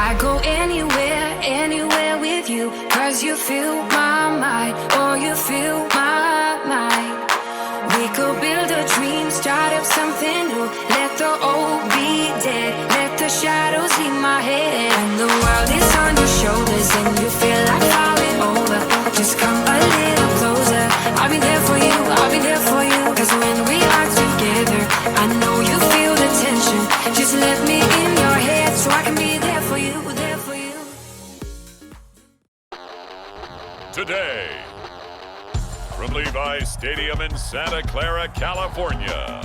I go anywhere, anywhere with you, 'cause you fill my mind, or you fill my mind. We could build a dream, start up something new. Let the old be dead, let the shadows leave my head. And the world is on your shoulders and you feel like falling over. Just come a little closer. I'll be there for you, I'll be there for you. 'Cause when we are together, I know you feel the tension. Just let me in your head so I can be there for you, there for you. Today, from Levi Stadium in Santa Clara, California,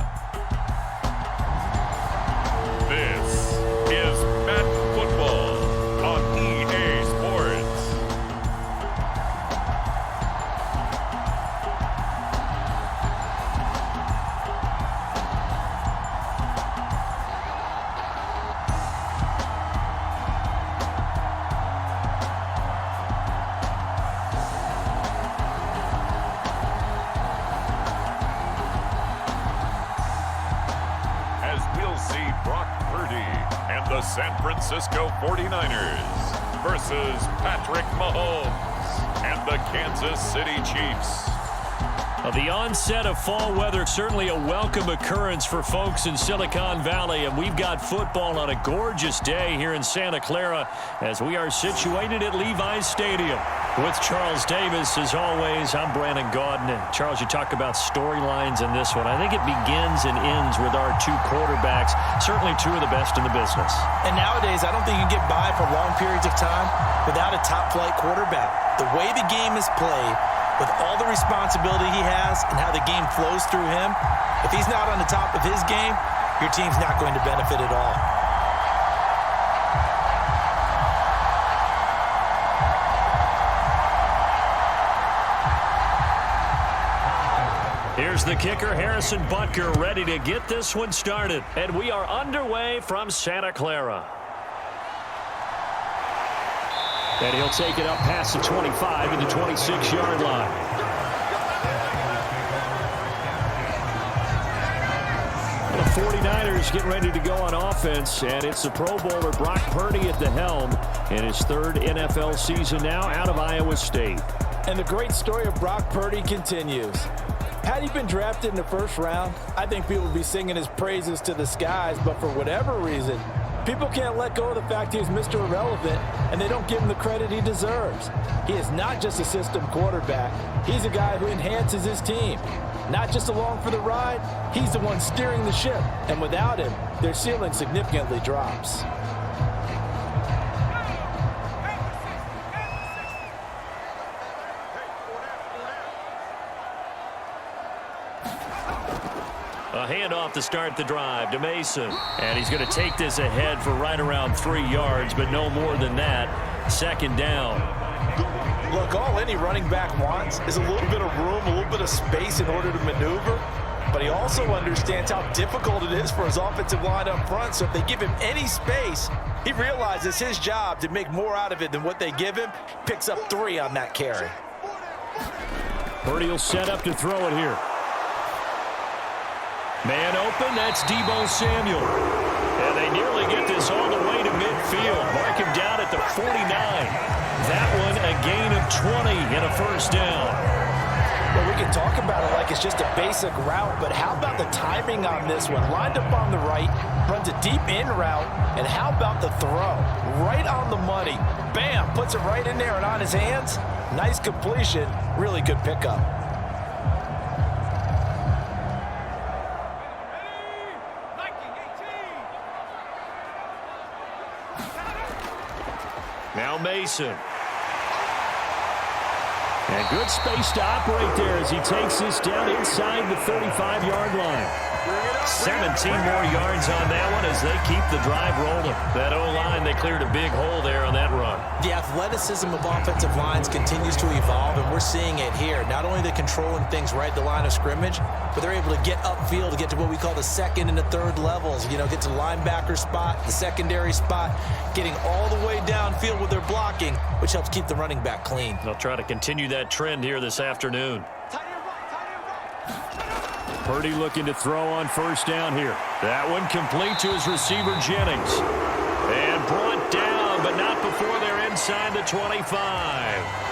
this is Madden Football on EA Sports. The San Francisco 49ers versus Patrick Mahomes and the Kansas City Chiefs. The onset of fall weather, certainly a welcome occurrence for folks in Silicon Valley, and we've got football on a gorgeous day here in Santa Clara as we are situated at Levi Stadium. With Charles Davis, as always, I'm Brandon Gaudin. And Charles, you talk about storylines in this one. I think it begins and ends with our two quarterbacks, certainly two of the best in the business. And nowadays, I don't think you can get by for long periods of time without a top-flight quarterback. The way the game is played, with all the responsibility he has and how the game flows through him, if he's not on the top of his game, your team's not going to benefit at all. Here's the kicker, Harrison Butker, ready to get this one started. And we are underway from Santa Clara. And he'll take it up past the 25 and the 26-yard line. The 49ers get ready to go on offense, and it's the Pro Bowler Brock Purdy at the helm in his third NFL season now out of Iowa State. And the great story of Brock Purdy continues. Had he been drafted in the first round, I think people would be singing his praises to the skies, but for whatever reason, people can't let go of the fact he's Mr. Irrelevant, and they don't give him the credit he deserves. He is not just a system quarterback. He's a guy who enhances his team. Not just along for the ride, he's the one steering the ship, and without him, their ceiling significantly drops. A handoff to start the drive to Mason. And he's going to take this ahead for right around 3 yards, but no more than that. Second down. Look, all any running back wants is a little bit of room, a little bit of space in order to maneuver. But he also understands how difficult it is for his offensive line up front. So if they give him any space, he realizes his job to make more out of it than what they give him. Picks up 3 on that carry. Purdy will set up to throw it here. Man open, that's Deebo Samuel. And they nearly get this all the way to midfield. Mark him down at the 49. That one a gain of 20 and a first down. Well, we can talk about it like it's just a basic route, but how about the timing on this one? Lined up on the right, runs a deep in route, and how about the throw? Right on the money. Bam, puts it right in there and on his hands. Nice completion, really good pickup. Now Mason. And good space to operate there as he takes this down inside the 35-yard line. 17 more yards on that one as they keep the drive rolling. That O-line, they cleared a big hole there on that run. The athleticism of offensive lines continues to evolve, and we're seeing it here. Not only they're controlling things right at the line of scrimmage, but they're able to get upfield to get to what we call the second and the third levels. You know, get to the linebacker spot, the secondary spot, getting all the way downfield with their blocking, which helps keep the running back clean. They'll try to continue that trend here this afternoon. Purdy looking to throw on first down here. That one complete to his receiver, Jennings. And brought down, but not before they're inside the 25.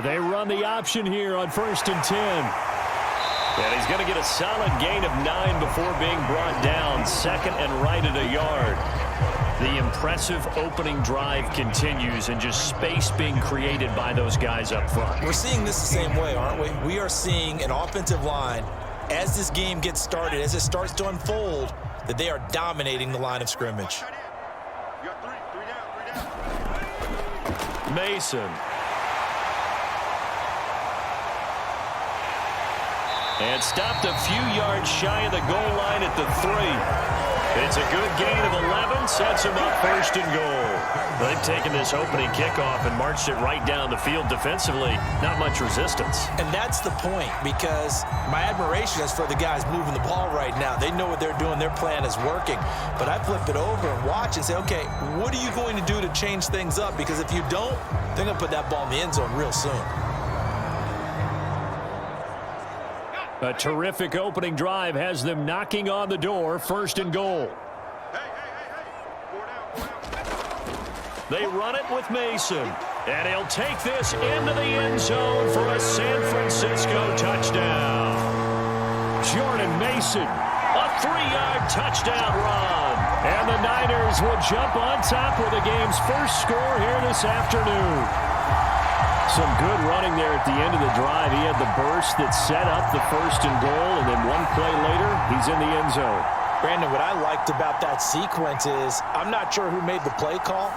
They run the option here on 1st and 10. And he's going to get a solid gain of 9 before being brought down. 2nd and right at a yard. The impressive opening drive continues, and just space being created by those guys up front. We're seeing this the same way, aren't we? We are seeing an offensive line, as this game gets started, as it starts to unfold, that they are dominating the line of scrimmage. Mason. And stopped a few yards shy of the goal line at the 3. It's a good gain of 11, sets him up 1st and goal. They've taken this opening kickoff and marched it right down the field defensively. Not much resistance. And that's the point, because my admiration is for the guys moving the ball right now. They know what they're doing. Their plan is working. But I flip it over and watch and say, okay, what are you going to do to change things up? Because if you don't, they're going to put that ball in the end zone real soon. A terrific opening drive has them knocking on the door. 1st and goal. They run it with Mason. And he'll take this into the end zone for a San Francisco touchdown. Jordan Mason, a 3-yard touchdown run. And the Niners will jump on top with the game's first score here this afternoon. Some good running there at the end of the drive. He had the burst that set up the 1st and goal, and then one play later, he's in the end zone. Brandon, what I liked about that sequence is, I'm not sure who made the play call,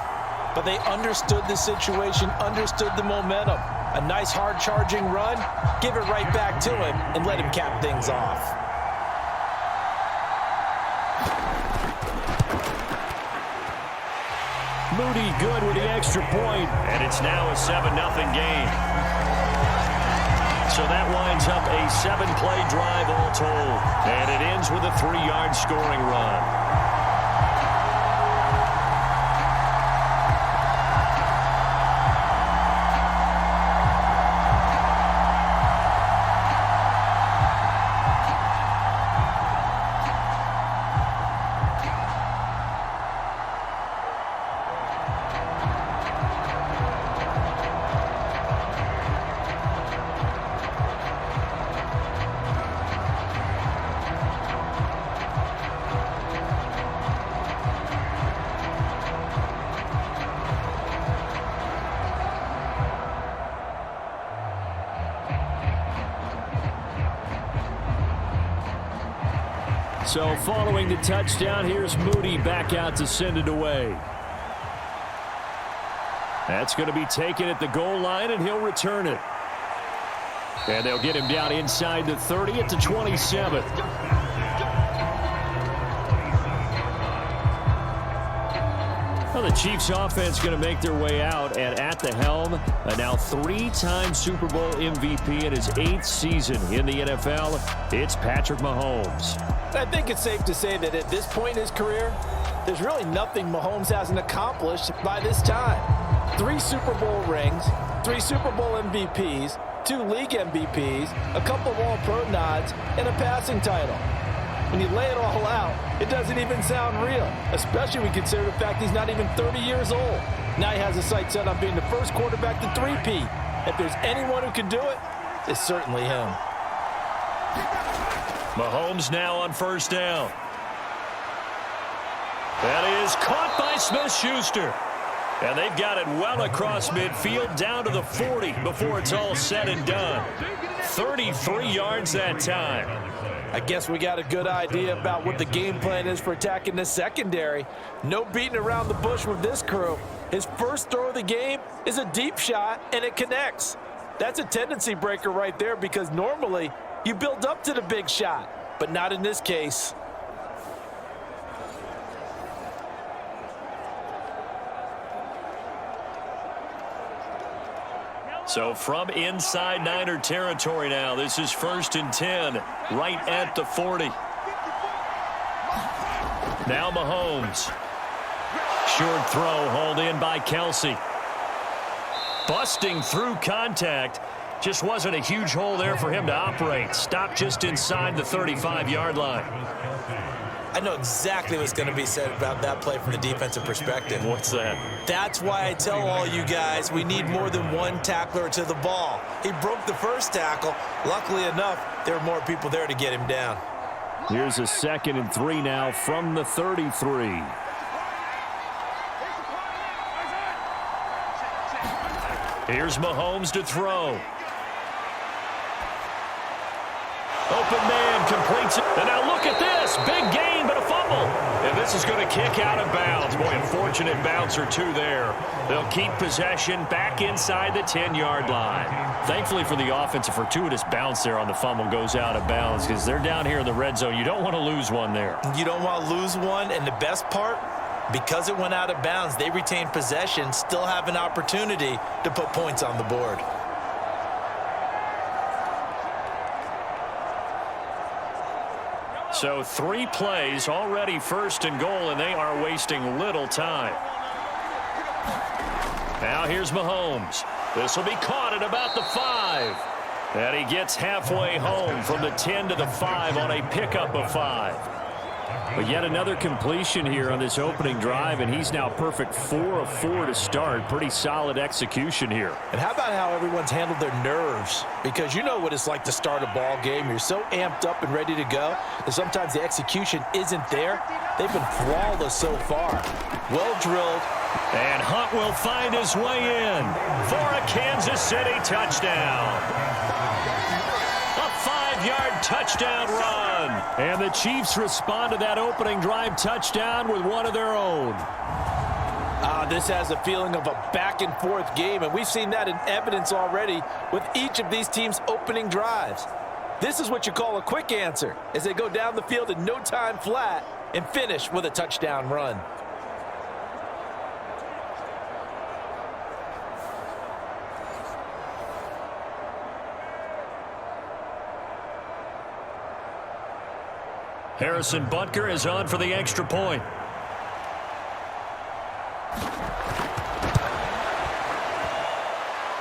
but they understood the situation, understood the momentum. A nice hard-charging run, give it right back to him, and let him cap things off. Moody good with the extra point, and it's now a 7-0 game. So that winds up a 7-play drive all told, and it ends with a 3-yard scoring run. So following the touchdown, here's Moody back out to send it away. That's going to be taken at the goal line, and he'll return it. And they'll get him down inside the 30 at the 27. Well, the Chiefs offense going to make their way out, and at the helm, a now 3-time Super Bowl MVP in his 8th season in the NFL, it's Patrick Mahomes. I think it's safe to say that at this point in his career, there's really nothing Mahomes hasn't accomplished by this time. 3 Super Bowl rings, 3 Super Bowl MVPs, 2 league MVPs, a couple of All-Pro nods, and a passing title. When you lay it all out, it doesn't even sound real, especially when you consider the fact he's not even 30 years old. Now he has a sight set on being the first quarterback to 3-peat. If there's anyone who can do it, it's certainly him. Mahomes now on 1st down. That is caught by Smith-Schuster. And they've got it well across midfield down to the 40 before it's all said and done. 33 yards that time. I guess we got a good idea about what the game plan is for attacking the secondary. No beating around the bush with this crew. His first throw of the game is a deep shot, and it connects. That's a tendency breaker right there, because normally you build up to the big shot, but not in this case. So from inside Niner territory now, this is 1st and 10, right at the 40. Now Mahomes. Short throw hauled in by Kelsey. Busting through contact. Just wasn't a huge hole there for him to operate. Stopped just inside the 35-yard line. I know exactly what's going to be said about that play from the defensive perspective. What's that? That's why I tell all you guys we need more than one tackler to the ball. He broke the first tackle. Luckily enough, there were more people there to get him down. Here's a 2nd and 3 now from the 33. Here's Mahomes to throw. Open man completes it. And now look at this. Big gain, but a fumble. And this is going to kick out of bounds. Boy, unfortunate bounce or two there. They'll keep possession back inside the 10-yard line. Thankfully for the offense, a fortuitous bounce there on the fumble goes out of bounds because they're down here in the red zone. You don't want to lose one there. You don't want to lose one, and the best part, because it went out of bounds, they retain possession, still have an opportunity to put points on the board. So 3 plays, already 1st and goal, and they are wasting little time. Now here's Mahomes. This will be caught at about the 5. And he gets halfway home from the 10 to the 5 on a pickup of 5. But yet another completion here on this opening drive, and he's now perfect 4 of 4 to start. Pretty solid execution here. And how about how everyone's handled their nerves? Because you know what it's like to start a ball game. You're so amped up and ready to go that sometimes the execution isn't there. They've been flawless so far. Well drilled. And Hunt will find his way in for a Kansas City touchdown. A 5-yard touchdown run. And the Chiefs respond to that opening drive touchdown with one of their own. This has a feeling of a back-and-forth game, and we've seen that in evidence already with each of these teams' opening drives. This is what you call a quick answer, as they go down the field in no time flat and finish with a touchdown run. Harrison Butker is on for the extra point.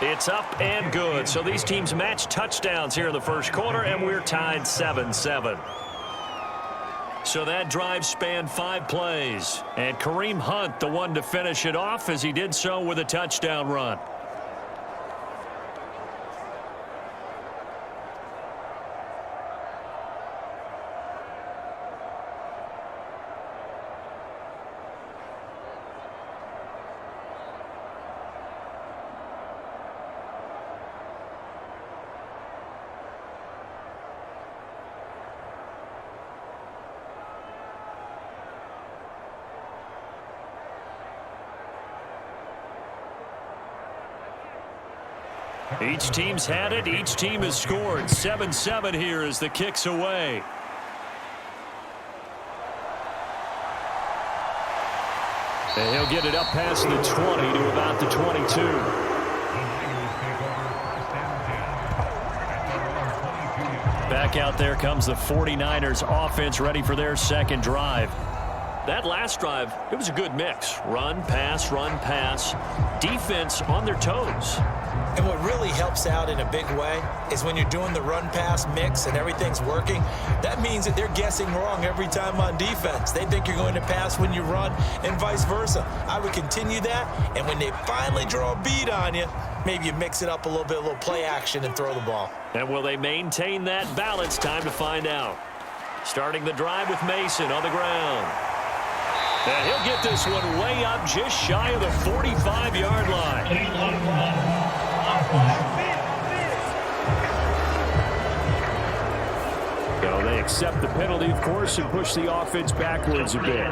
It's up and good. So these teams match touchdowns here in the first quarter, and we're tied 7-7. So that drive spanned 5 plays. And Kareem Hunt, the one to finish it off, as he did so with a touchdown run. Each team's had it. Each team has scored. 7-7 here as the kick's away. And he'll get it up past the 20 to about the 22. Back out there comes the 49ers offense, ready for their second drive. That last drive, it was a good mix. Run, pass, defense on their toes. And what really helps out in a big way is when you're doing the run-pass mix and everything's working, that means that they're guessing wrong every time on defense. They think you're going to pass when you run and vice versa. I would continue that, and when they finally draw a bead on you, maybe you mix it up a little bit, a little play action and throw the ball. And will they maintain that balance? Time to find out. Starting the drive with Mason on the ground. And he'll get this one way up just shy of the 45-yard line. So they accept the penalty, of course, and push the offense backwards a bit.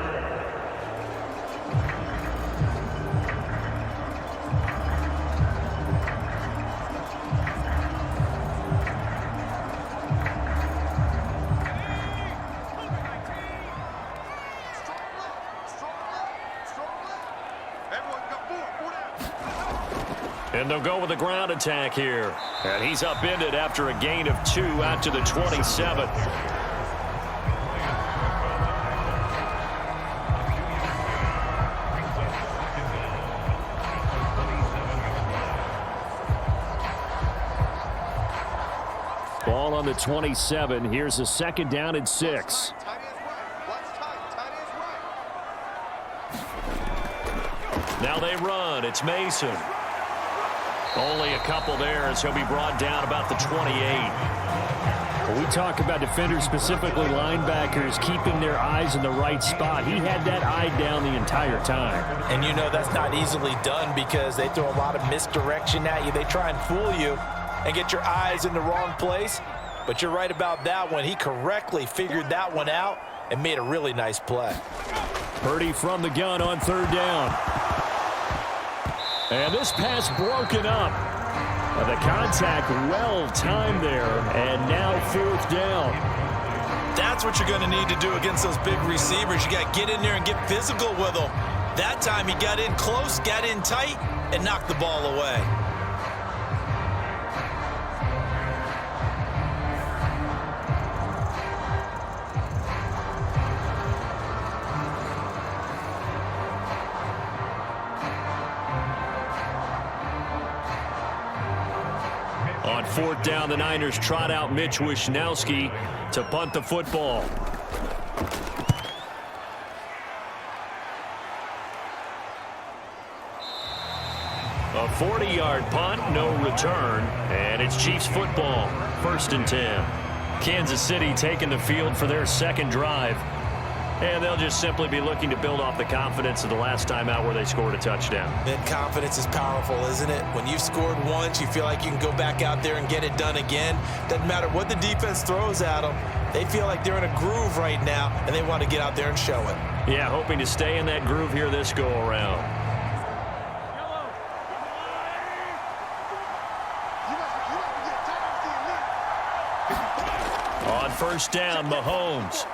And they'll go with a ground attack here. And he's upended after a gain of 2 out to the 27. the 27. Here's a 2nd down and 6. Now they run. It's Mason. Only a couple there as he'll be brought down about the 28. When we talk about defenders, specifically linebackers, keeping their eyes in the right spot, he had that eye down the entire time. And you know that's not easily done because they throw a lot of misdirection at you. They try and fool you and get your eyes in the wrong place. But you're right about that one. He correctly figured that one out and made a really nice play. Purdy from the gun on 3rd down. And this pass broken up. The contact well timed there, and now 4th down. That's what you're going to need to do against those big receivers. You got to get in there and get physical with them. That time he got in close, got in tight, and knocked the ball away. On 4th down, the Niners trot out Mitch Wishnowski to punt the football. A 40-yard punt, no return, and it's Chiefs football, 1st and 10. Kansas City taking the field for their 2nd drive, and they'll just simply be looking to build off the confidence of the last time out where they scored a touchdown. That confidence is powerful, isn't it? When you've scored once, you feel like you can go back out there and get it done again. Doesn't matter what the defense throws at them. They feel like they're in a groove right now, and they want to get out there and show it. Yeah, hoping to stay in that groove here this go-around. On 1st down, Mahomes.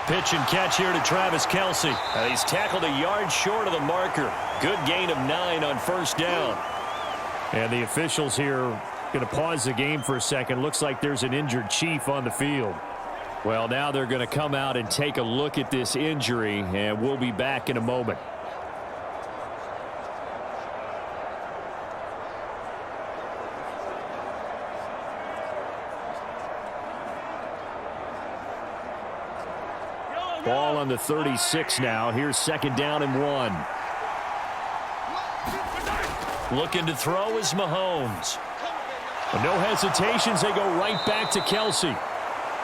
Pitch and catch here to Travis Kelce. He's tackled a yard short of the marker. Good gain of 9 on 1st down. And the officials here going to pause the game for a second. Looks like there's an injured Chief on the field. Well, now they're going to come out and take a look at this injury, and we'll be back in a moment. Ball on the 36 now. Here's 2nd down and 1. Looking to throw is Mahomes. No hesitations. They go right back to Kelce.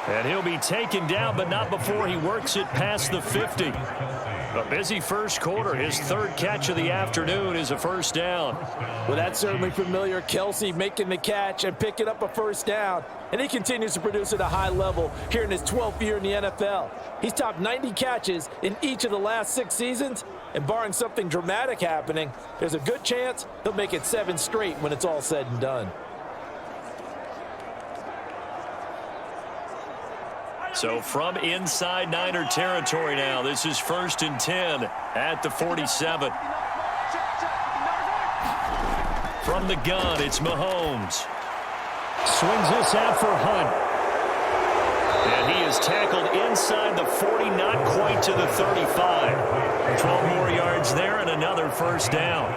And he'll be taken down, but not before he works it past the 50. A busy first quarter. His 3rd catch of the afternoon is a 1st down. Well, that's certainly familiar. Kelce making the catch and picking up a 1st down. And he continues to produce at a high level here in his 12th year in the NFL. He's topped 90 catches in each of the last 6 seasons. And barring something dramatic happening, there's a good chance he'll make it 7 straight when it's all said and done. So from inside Niner territory now, this is 1st and 10 at the 47. From the gun, it's Mahomes. Swings this out for Hunt. And he is tackled inside the 40, not quite to the 35. 12 more yards there and another 1st down.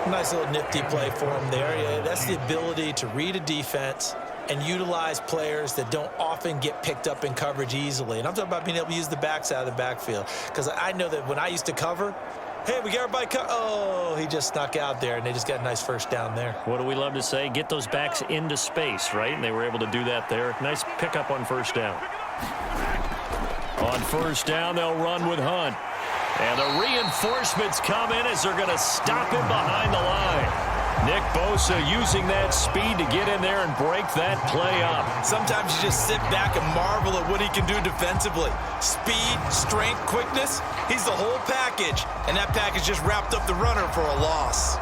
Nice little nifty play for him there. Yeah, that's the ability to read a defense and utilize players that don't often get picked up in coverage easily. And I'm talking about being able to use the backside of the backfield. Because I know that when I used to cover, hey, we got everybody oh, he just snuck out there, and they just got a nice 1st down there. What do we love to say? Get those backs into space, right? And they were able to do that there. Nice pickup on 1st down. On 1st down, they'll run with Hunt. And the reinforcements come in as they're going to stop him behind the line. Nick Bosa using that speed to get in there and break that play up. Sometimes you just sit back and marvel at what he can do defensively. Speed, strength, quickness, he's the whole package. And that package just wrapped up the runner for a loss.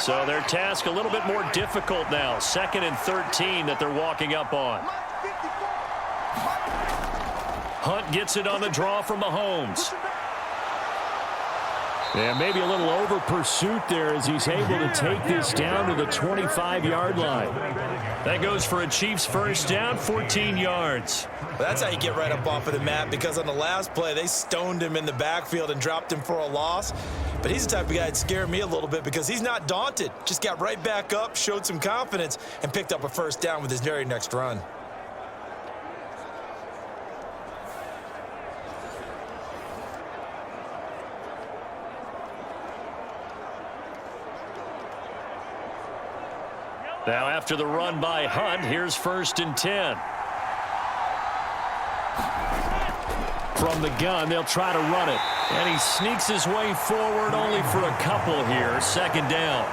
So their task a little bit more difficult now. 2nd and 13 that they're walking up on. Hunt gets it on the draw from Mahomes. And maybe a little over pursuit there as he's able to take this down to the 25-yard line. That goes for a Chiefs first down, 14 yards. Well, that's how you get right up off of the mat, because on the last play, they stoned him in the backfield and dropped him for a loss. But he's the type of guy that scared me a little bit because he's not daunted. Just got right back up, showed some confidence, and picked up a first down with his very next run. Now after the run by Hunt, here's 1st and 10. From the gun, they'll try to run it. And he sneaks his way forward only for a couple here. 2nd down.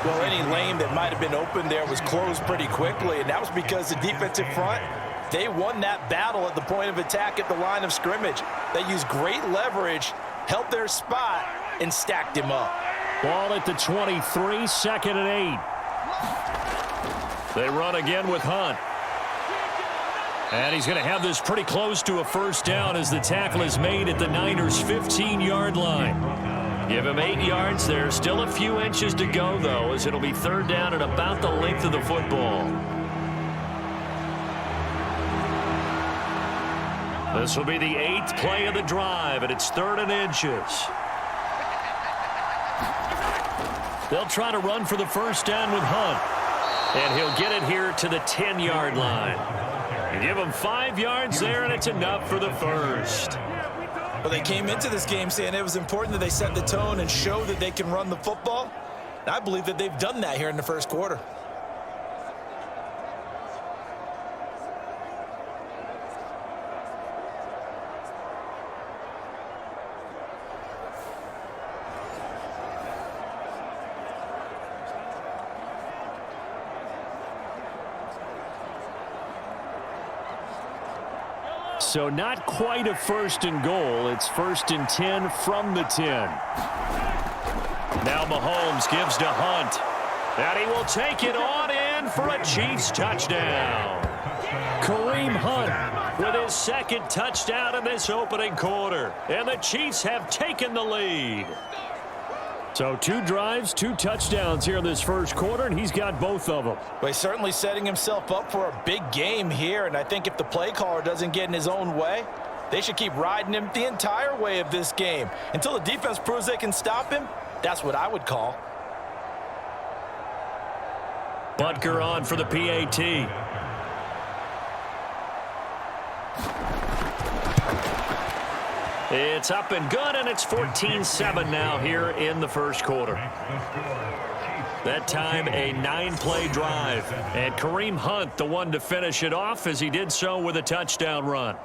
Well, any lane that might have been open there was closed pretty quickly, and that was because the defensive front, they won that battle at the point of attack at the line of scrimmage. They used great leverage, held their spot, and stacked him up. Ball at the 23, 2nd and 8. They run again with Hunt. And he's going to have this pretty close to a first down as the tackle is made at the Niners' 15-yard line. Give him 8 yards there. Still a few inches to go, though, as it'll be 3rd down and about the length of the football. This will be the 8th play of the drive, and it's 3rd and inches. They'll try to run for the first down with Hunt. And he'll get it here to the 10-yard line. You give him 5 yards there, and it's enough for the first. Well, they came into this game saying it was important that they set the tone and show that they can run the football. And I believe that they've done that here in the first quarter. So not quite a 1st and goal. It's 1st and 10 from the 10. Now Mahomes gives to Hunt. And he will take it on in for a Chiefs touchdown. Kareem Hunt with his 2nd touchdown in this opening quarter. And the Chiefs have taken the lead. So 2 drives, 2 touchdowns here in this first quarter, and he's got both of them. Well, he's certainly setting himself up for a big game here, and I think if the play caller doesn't get in his own way, they should keep riding him the entire way of this game. Until the defense proves they can stop him, that's what I would call. Butker on for the PAT. It's up and good, and it's 14-7 now here in the first quarter. That time, a 9-play drive. And Kareem Hunt, the one to finish it off, as he did so with a touchdown run.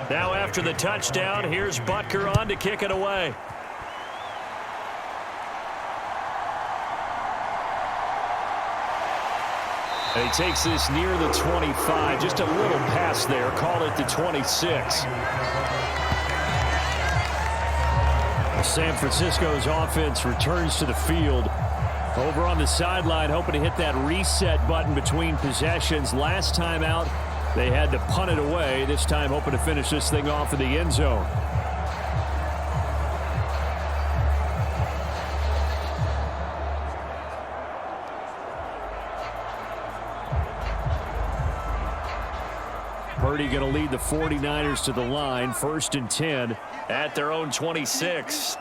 Now after the touchdown, here's Butker on to kick it away. And he takes this near the 25, just a little pass there, call it the 26. San Francisco's offense returns to the field. Over on the sideline, hoping to hit that reset button between possessions. Last time out, they had to punt it away. This time hoping to finish this thing off in the end zone. Purdy going to lead the 49ers to the line. 1st and 10 at their own 26.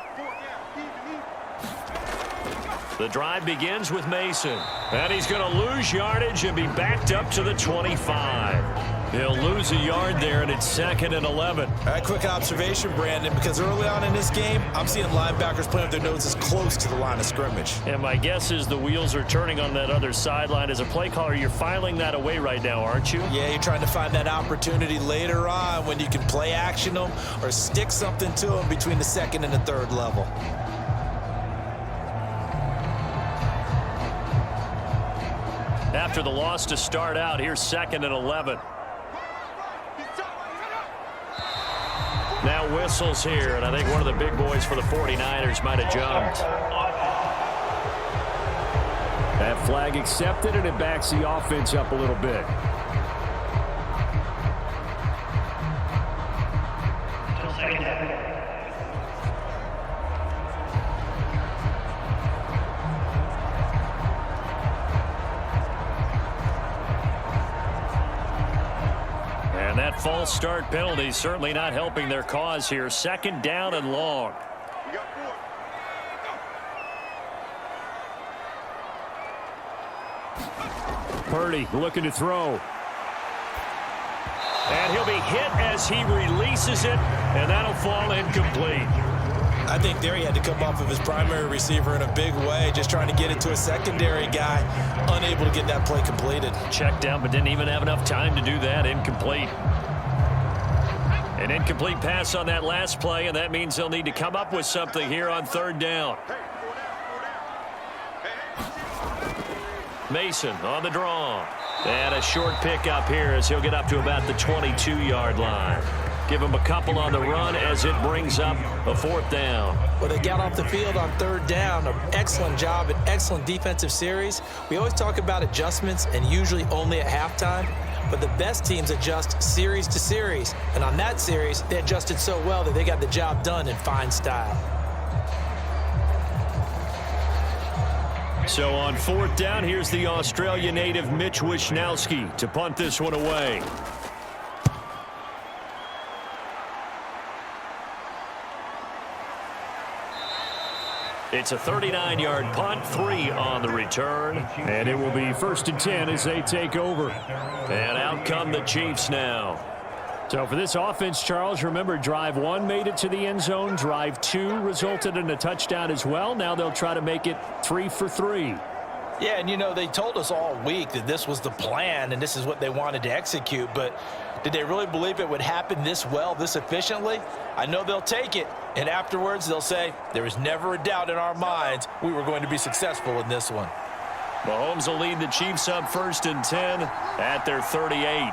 The drive begins with Mason. And he's going to lose yardage and be backed up to the 25. He'll lose a yard there, and it's 2nd and 11. All right, quick observation, Brandon, because early on in this game, I'm seeing linebackers playing with their noses close to the line of scrimmage. And my guess is the wheels are turning on that other sideline. As a play caller, you're filing that away right now, aren't you? Yeah, you're trying to find that opportunity later on when you can play action them or stick something to them between the 2nd and the 3rd level. after the loss to start out. Here's 2nd and 11. Now whistles here, and I think one of the big boys for the 49ers might have jumped. That flag accepted, and it backs the offense up a little bit. And that false start penalty certainly not helping their cause here. 2nd down and long. Purdy looking to throw. And he'll be hit as he releases it, and that'll fall incomplete. I think there he had to come off of his primary receiver in a big way, just trying to get it to a secondary guy, unable to get that play completed. Checked down, but didn't even have enough time to do that. Incomplete. An incomplete pass on that last play, and that means they'll need to come up with something here on 3rd down. Mason on the draw. And a short pickup here as he'll get up to about the 22-yard line. Give him a couple on the run as it brings up a 4th down. Well, they got off the field on 3rd down. An excellent job, an excellent defensive series. We always talk about adjustments and usually only at halftime. But the best teams adjust series to series. And on that series, they adjusted so well that they got the job done in fine style. So on 4th down, here's the Australia native Mitch Wishnowsky to punt this one away. It's a 39-yard punt, 3 on the return. And it will be 1st and 10 as they take over. And out come the Chiefs now. So for this offense, Charles, remember, drive 1 made it to the end zone. Drive 2 resulted in a touchdown as well. Now they'll try to make it 3 for 3. Yeah, and you know, they told us all week that this was the plan and this is what they wanted to execute, but did they really believe it would happen this well, this efficiently? I know they'll take it, and afterwards they'll say, there was never a doubt in our minds we were going to be successful in this one. Mahomes will lead the Chiefs up 1st and 10 at their 38.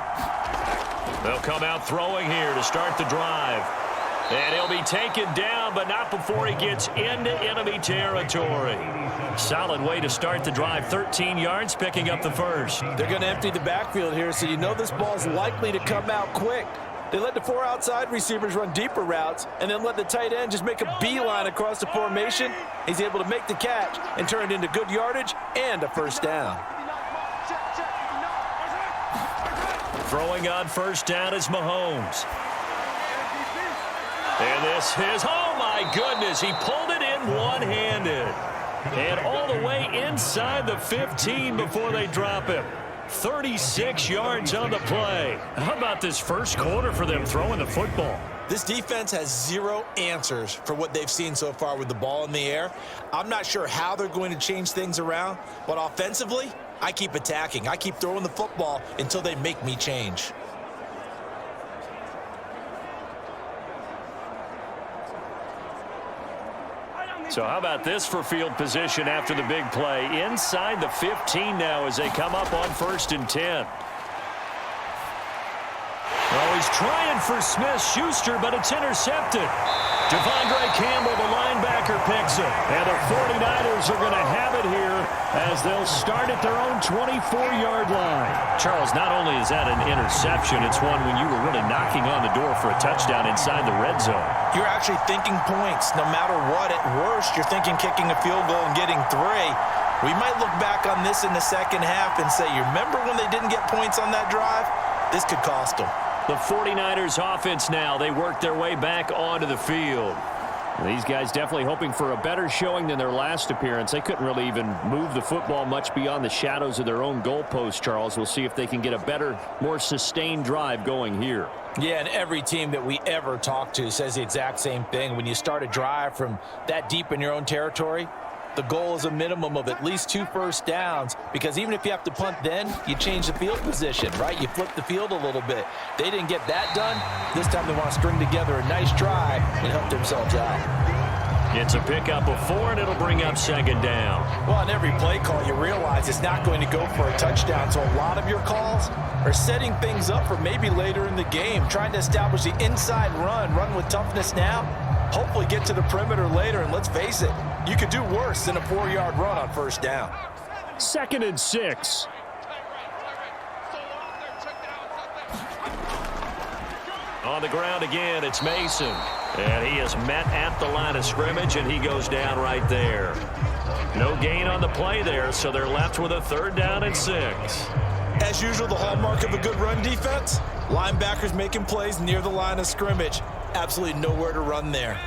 They'll come out throwing here to start the drive. And he'll be taken down, but not before he gets into enemy territory. Solid way to start the drive. 13 yards, picking up the 1st. They're going to empty the backfield here, so you know this ball's likely to come out quick. They let the 4 outside receivers run deeper routes and then let the tight end just make a beeline across the formation. He's able to make the catch and turn it into good yardage and a 1st down. Throwing on 1st down is Mahomes. And this is, oh my goodness, he pulled it in one-handed. And all the way inside the 15 before they drop him. 36 yards on the play. How about this first quarter for them throwing the football? This defense has 0 answers for what they've seen so far with the ball in the air. I'm not sure how they're going to change things around, but offensively, I keep attacking. I keep throwing the football until they make me change. So how about this for field position after the big play? Inside the 15 now as they come up on 1st and 10. Well, he's trying for Smith-Schuster, but it's intercepted. Devondre Campbell, the linebacker, picks it. And the 49ers are going to have it here as they'll start at their own 24-yard line. Charles, not only is that an interception, it's one when you were really knocking on the door for a touchdown inside the red zone. You're actually thinking points. No matter what, at worst, you're thinking kicking a field goal and getting 3. We might look back on this in the second half and say, you remember when they didn't get points on that drive? This could cost them. The 49ers offense now, they work their way back onto the field. These guys definitely hoping for a better showing than their last appearance. They couldn't really even move the football much beyond the shadows of their own goalpost, Charles. We'll see if they can get a better, more sustained drive going here. Yeah, and every team that we ever talk to says the exact same thing. When you start a drive from that deep in your own territory, the goal is a minimum of at least 2 first downs, because even if you have to punt then, you change the field position, right? You flip the field a little bit. They didn't get that done. This time they want to string together a nice drive and help themselves out. It's a pickup of 4, and it'll bring up second down. Well, on every play call, you realize it's not going to go for a touchdown, so a lot of your calls are setting things up for maybe later in the game, trying to establish the inside run with toughness now, hopefully get to the perimeter later, and let's face it, you could do worse than a 4-yard run on first down. 2nd and 6. On the ground again, it's Mason. And he is met at the line of scrimmage, and he goes down right there. No gain on the play there, so they're left with a 3rd down and 6. As usual, the hallmark of a good run defense, linebackers making plays near the line of scrimmage. Absolutely nowhere to run there.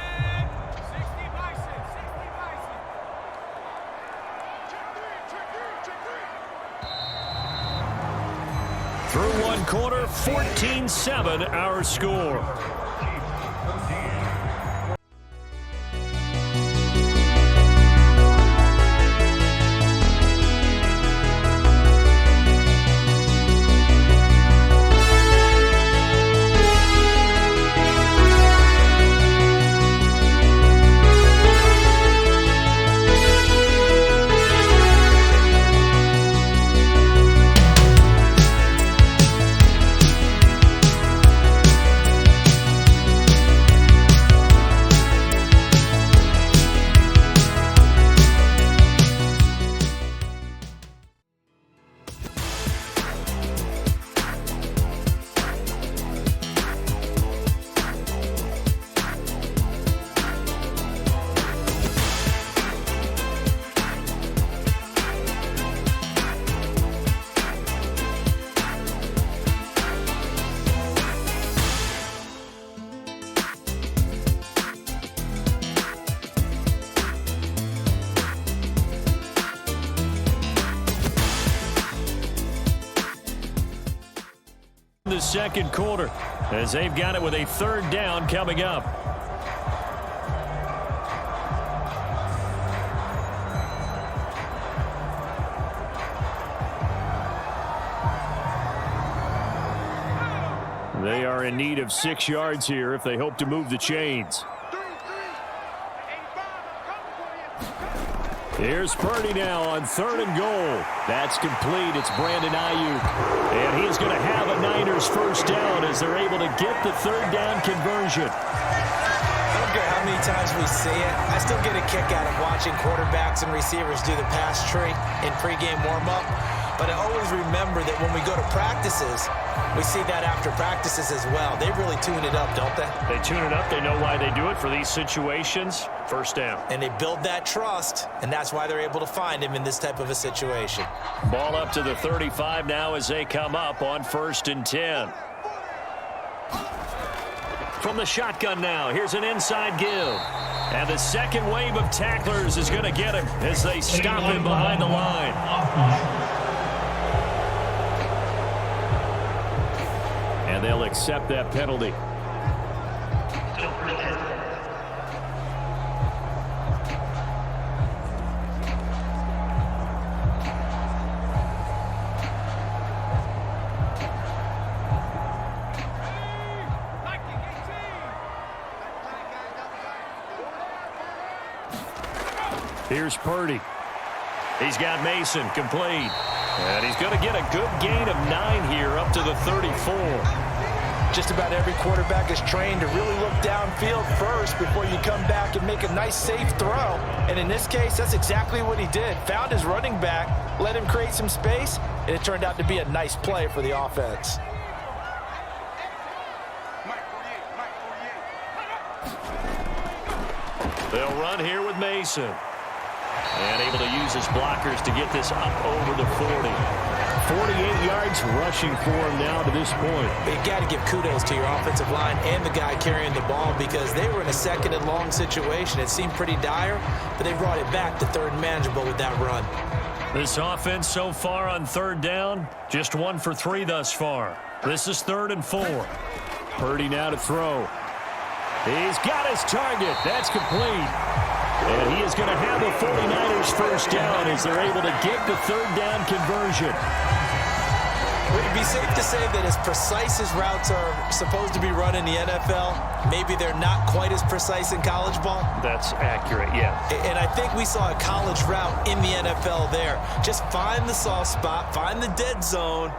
Through 1 quarter, 14-7 our score. The 2nd quarter, as they've got it with a 3rd down coming up. They are in need of 6 yards here if they hope to move the chains. Here's Purdy now on 3rd and goal. That's complete. It's Brandon Ayuk. And he's going to have a Niners 1st down as they're able to get the 3rd down conversion. I don't care how many times we see it. I still get a kick out of watching quarterbacks and receivers do the pass tree in pregame warm-up. But I always remember that when we go to practices, we see that after practices as well. They really tune it up, don't they? They tune it up. They know why they do it for these situations. 1st down. And they build that trust, and that's why they're able to find him in this type of a situation. Ball up to the 35 now as they come up on 1st and 10. From the shotgun now, here's an inside give. And the 2nd wave of tacklers is going to get him as they stop him behind the line. And they'll accept that penalty. Here's Purdy. He's got Mason complete. And he's going to get a good gain of 9 here up to the 34. Just about every quarterback is trained to really look downfield first before you come back and make a nice, safe throw. And in this case, that's exactly what he did. Found his running back, let him create some space, and it turned out to be a nice play for the offense. They'll run here with Mason. And able to use his blockers to get this up over the 40. 48 yards rushing for him now to this point. You got to give kudos to your offensive line and the guy carrying the ball because they were in a 2nd and long situation. It seemed pretty dire, but they brought it back to 3rd and manageable with that run. This offense so far on 3rd down, just 1 for 3 thus far. This is 3rd and 4. Purdy now to throw. He's got his target. That's complete. And he is going to have the 49ers 1st down as they're able to get the 3rd down conversion. Would it be safe to say that as precise as routes are supposed to be run in the NFL, maybe they're not quite as precise in college ball? That's accurate, yeah. And I think we saw a college route in the NFL there. Just find the soft spot, find the dead zone,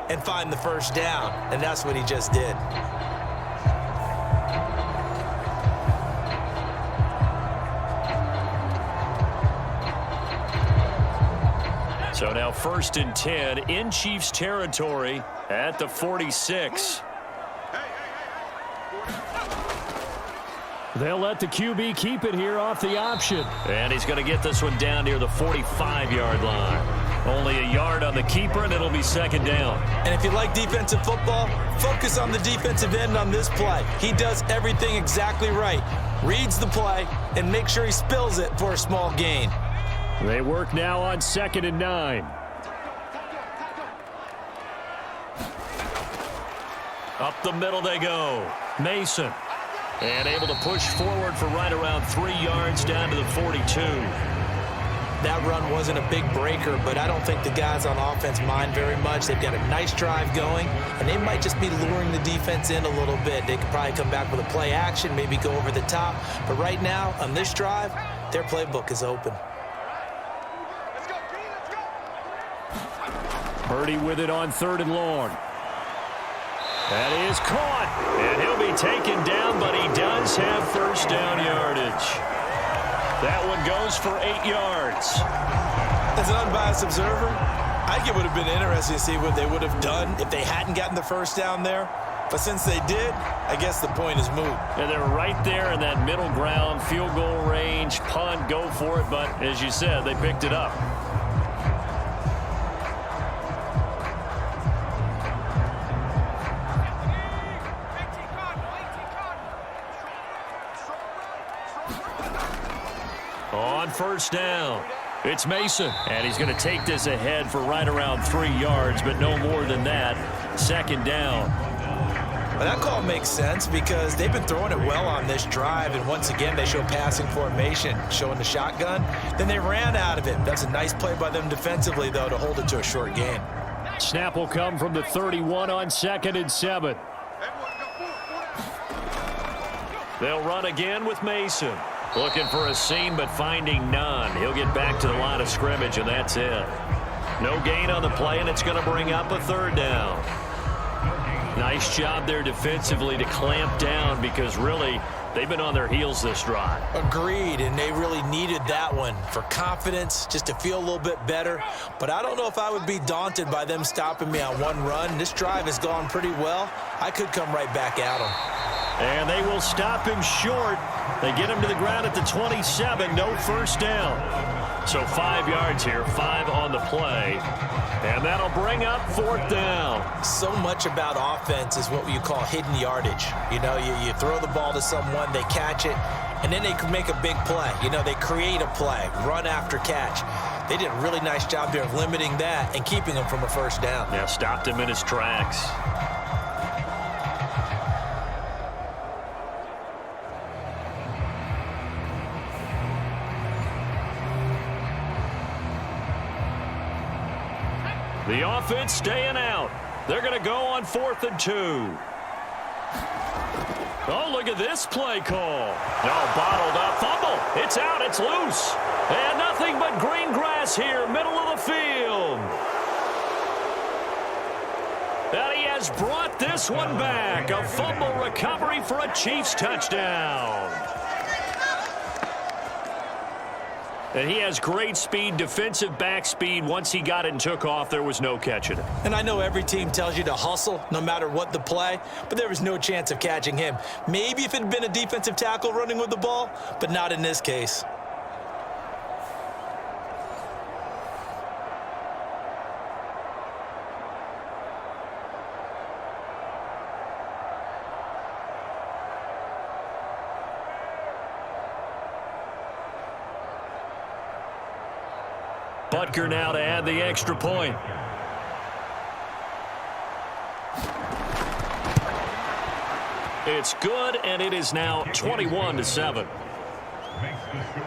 and find the first down. And that's what he just did. So now 1st and 10 in Chiefs territory at the 46. They'll let the QB keep it here off the option. And he's going to get this one down near the 45-yard line. Only a yard on the keeper, and it'll be 2nd down. And if you like defensive football, focus on the defensive end on this play. He does everything exactly right. Reads the play and makes sure he spills it for a small gain. They work now on 2nd and 9. Up the middle they go. Mason. And able to push forward for right around 3 yards down to the 42. That run wasn't a big breaker, but I don't think the guys on offense mind very much. They've got a nice drive going, and they might just be luring the defense in a little bit. They could probably come back with a play action, maybe go over the top. But right now, on this drive, their playbook is open. Purdy with it on 3rd and long. That is caught, and he'll be taken down, but he does have first down yardage. That one goes for 8 yards. As an unbiased observer, I think it would have been interesting to see what they would have done if they hadn't gotten the first down there. But since they did, I guess the point is moot. And they're right there in that middle ground, field goal range, punt, go for it. But as you said, they picked it up. On 1st down, it's Mason. And he's going to take this ahead for right around 3 yards, but no more than that. 2nd down. Well, that call makes sense because they've been throwing it well on this drive, and once again they show passing formation, showing the shotgun. Then they ran out of it. That's a nice play by them defensively, though, to hold it to a short gain. Snap will come from the 31 on 2nd and 7. They'll run again with Mason. Looking for a seam, but finding none. He'll get back to the line of scrimmage, and that's it. No gain on the play, and it's going to bring up a 3rd down. Nice job there defensively to clamp down because really they've been on their heels this drive. Agreed, and they really needed that one for confidence, just to feel a little bit better. But I don't know if I would be daunted by them stopping me on one run. This drive has gone pretty well. I could come right back at them. And they will stop him short. They get him to the ground at the 27. No first down. So 5 yards here, 5 on the play. And that'll bring up 4th down. So much about offense is what you call hidden yardage. You know, you throw the ball to someone, they catch it, and then they can make a big play. You know, they create a play, run after catch. They did a really nice job there of limiting that and keeping him from a first down. Yeah, stopped him in his tracks. The offense staying out. They're going to go on 4th and 2. Oh, look at this play call. No, bottled up. Fumble. It's out. It's loose. And nothing but green grass here, middle of the field. And he has brought this one back. A fumble recovery for a Chiefs touchdown. And he has great speed, defensive back speed. Once he got it and took off, there was no catching it. And I know every team tells you to hustle no matter what the play, but there was no chance of catching him. Maybe if it had been a defensive tackle running with the ball, but not in this case. Butker now to add the extra point. It's good, and it is now 21-7.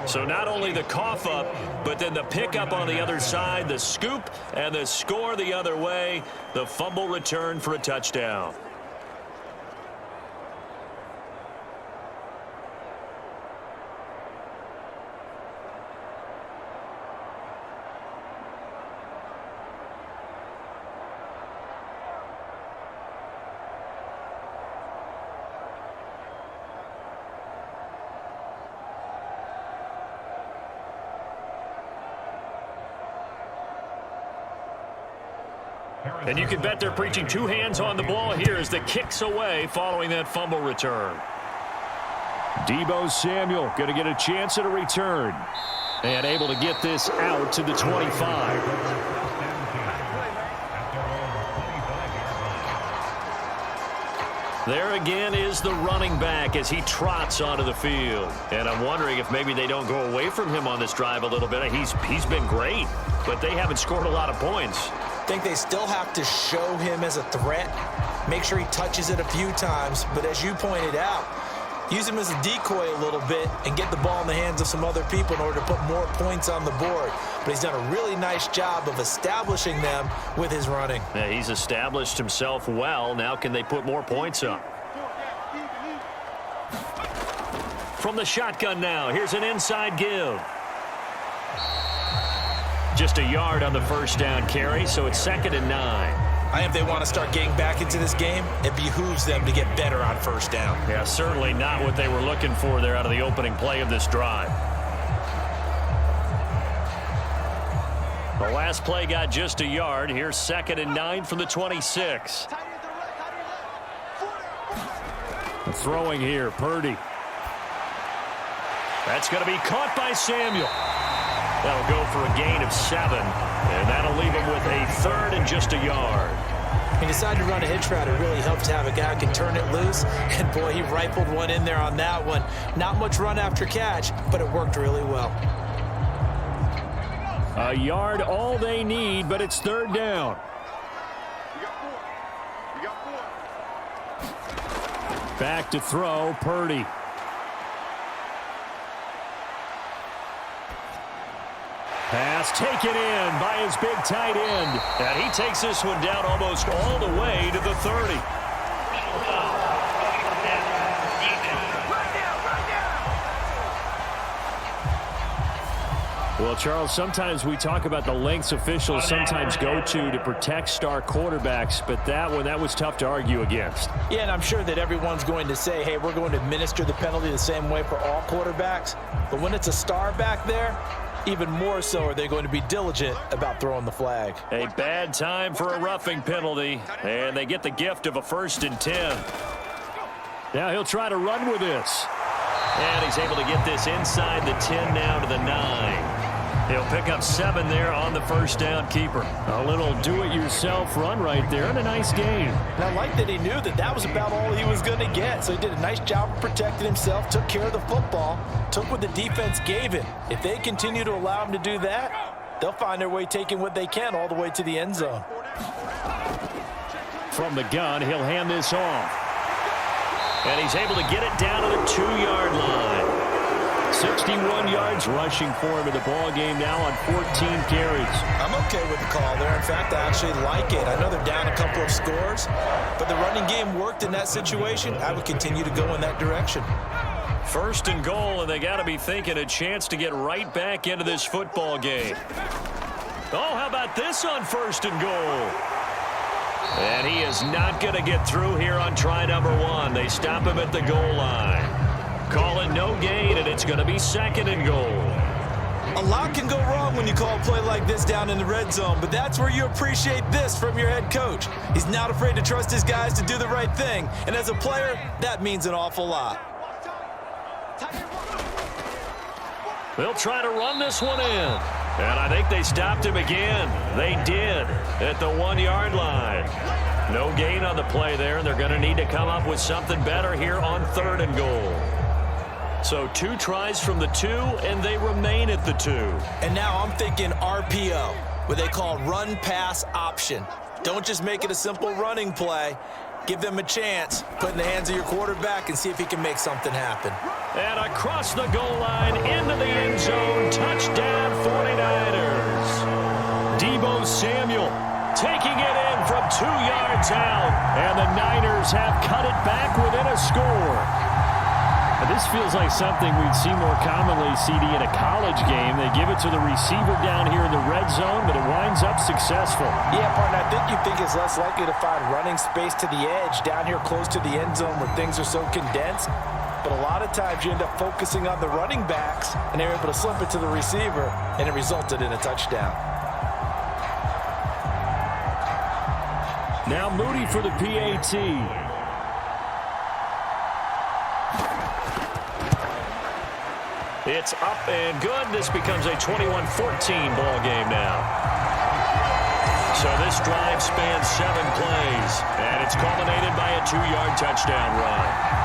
So not only the cough up, but then the pickup on the other side, the scoop, and the score the other way. The fumble return for a touchdown. And you can bet they're preaching two hands on the ball here as the kick's away following that fumble return. Deebo Samuel going to get a chance at a return. And able to get this out to the 25. There again is the running back as he trots onto the field. And I'm wondering if maybe they don't go away from him on this drive a little bit. He's been great, but they haven't scored a lot of points. I think they still have to show him as a threat, make sure he touches it a few times, but as you pointed out, use him as a decoy a little bit and get the ball in the hands of some other people in order to put more points on the board. But he's done a really nice job of establishing them with his running. Yeah, he's established himself well. Now can they put more points up? From the shotgun now, here's an inside give. Just a yard on the first down carry, so it's 2nd and 9. I think if they want to start getting back into this game, it behooves them to get better on first down. Yeah, certainly not what they were looking for there out of the opening play of this drive. The last play got just a yard. Here's 2nd and 9 from the 26. Throwing here, Purdy. That's going to be caught by Samuel. That'll go for a gain of 7, and that'll leave him with a 3rd and just a yard. He decided to run a hitch route. It really helps to have a guy who can turn it loose, and boy, he rifled one in there on that one. Not much run after catch, but it worked really well. A yard all they need, but it's 3rd down. Back to throw, Purdy. Pass taken in by his big tight end. And he takes this one down almost all the way to the 30. Well, Charles, sometimes we talk about the lengths officials sometimes go to protect star quarterbacks, but that one, that was tough to argue against. Yeah, and I'm sure that everyone's going to say, hey, we're going to administer the penalty the same way for all quarterbacks. But when it's a star back there, even more so are they going to be diligent about throwing the flag. A bad time for a roughing penalty, and they get the gift of a 1st and 10. Now he'll try to run with this. And he's able to get this inside the 10 now to the 9. He'll pick up 7 there on the first down keeper. A little do-it-yourself run right there and a nice game. And I like that he knew that that was about all he was going to get. So he did a nice job of protecting himself, took care of the football, took what the defense gave him. If they continue to allow him to do that, they'll find their way taking what they can all the way to the end zone. From the gun, he'll hand this off. And he's able to get it down to the 2-yard line. 61 yards rushing for him in the ball game now on 14 carries. I'm okay with the call there. In fact, I actually like it. I know they're down a couple of scores, but the running game worked in that situation. I would continue to go in that direction. 1st and goal, and they got to be thinking a chance to get right back into this football game. Oh, how about this on 1st and goal? And he is not going to get through here on try number 1. They stop him at the goal line. Call it no gain, and it's going to be 2nd and goal. A lot can go wrong when you call a play like this down in the red zone, but that's where you appreciate this from your head coach. He's not afraid to trust his guys to do the right thing, and as a player, that means an awful lot. They'll try to run this one in. And I think they stopped him again. They did at the 1-yard line. No gain on the play there, and they're going to need to come up with something better here on 3rd and goal. So 2 tries from the 2, and they remain at the 2. And now I'm thinking RPO, what they call run-pass option. Don't just make it a simple running play. Give them a chance. Put in the hands of your quarterback and see if he can make something happen. And across the goal line, into the end zone, touchdown 49ers. Deebo Samuel taking it in from 2 yards out. And the Niners have cut it back within a score. This feels like something we'd see more commonly, CD, in a college game. They give it to the receiver down here in the red zone, but it winds up successful. Yeah, partner, I think you think it's less likely to find running space to the edge down here close to the end zone where things are so condensed. But a lot of times you end up focusing on the running backs, and they're able to slip it to the receiver, and it resulted in a touchdown. Now Moody for the PAT. It's up and good. This becomes a 21-14 ball game now. So this drive spans 7 plays, and it's culminated by a 2-yard touchdown run.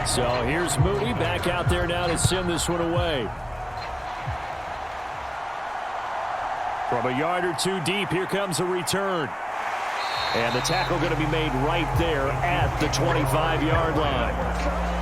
So here's Moody back out there now to send this one away. From a yard or 2 deep, here comes a return. And the tackle going to be made right there at the 25-yard line.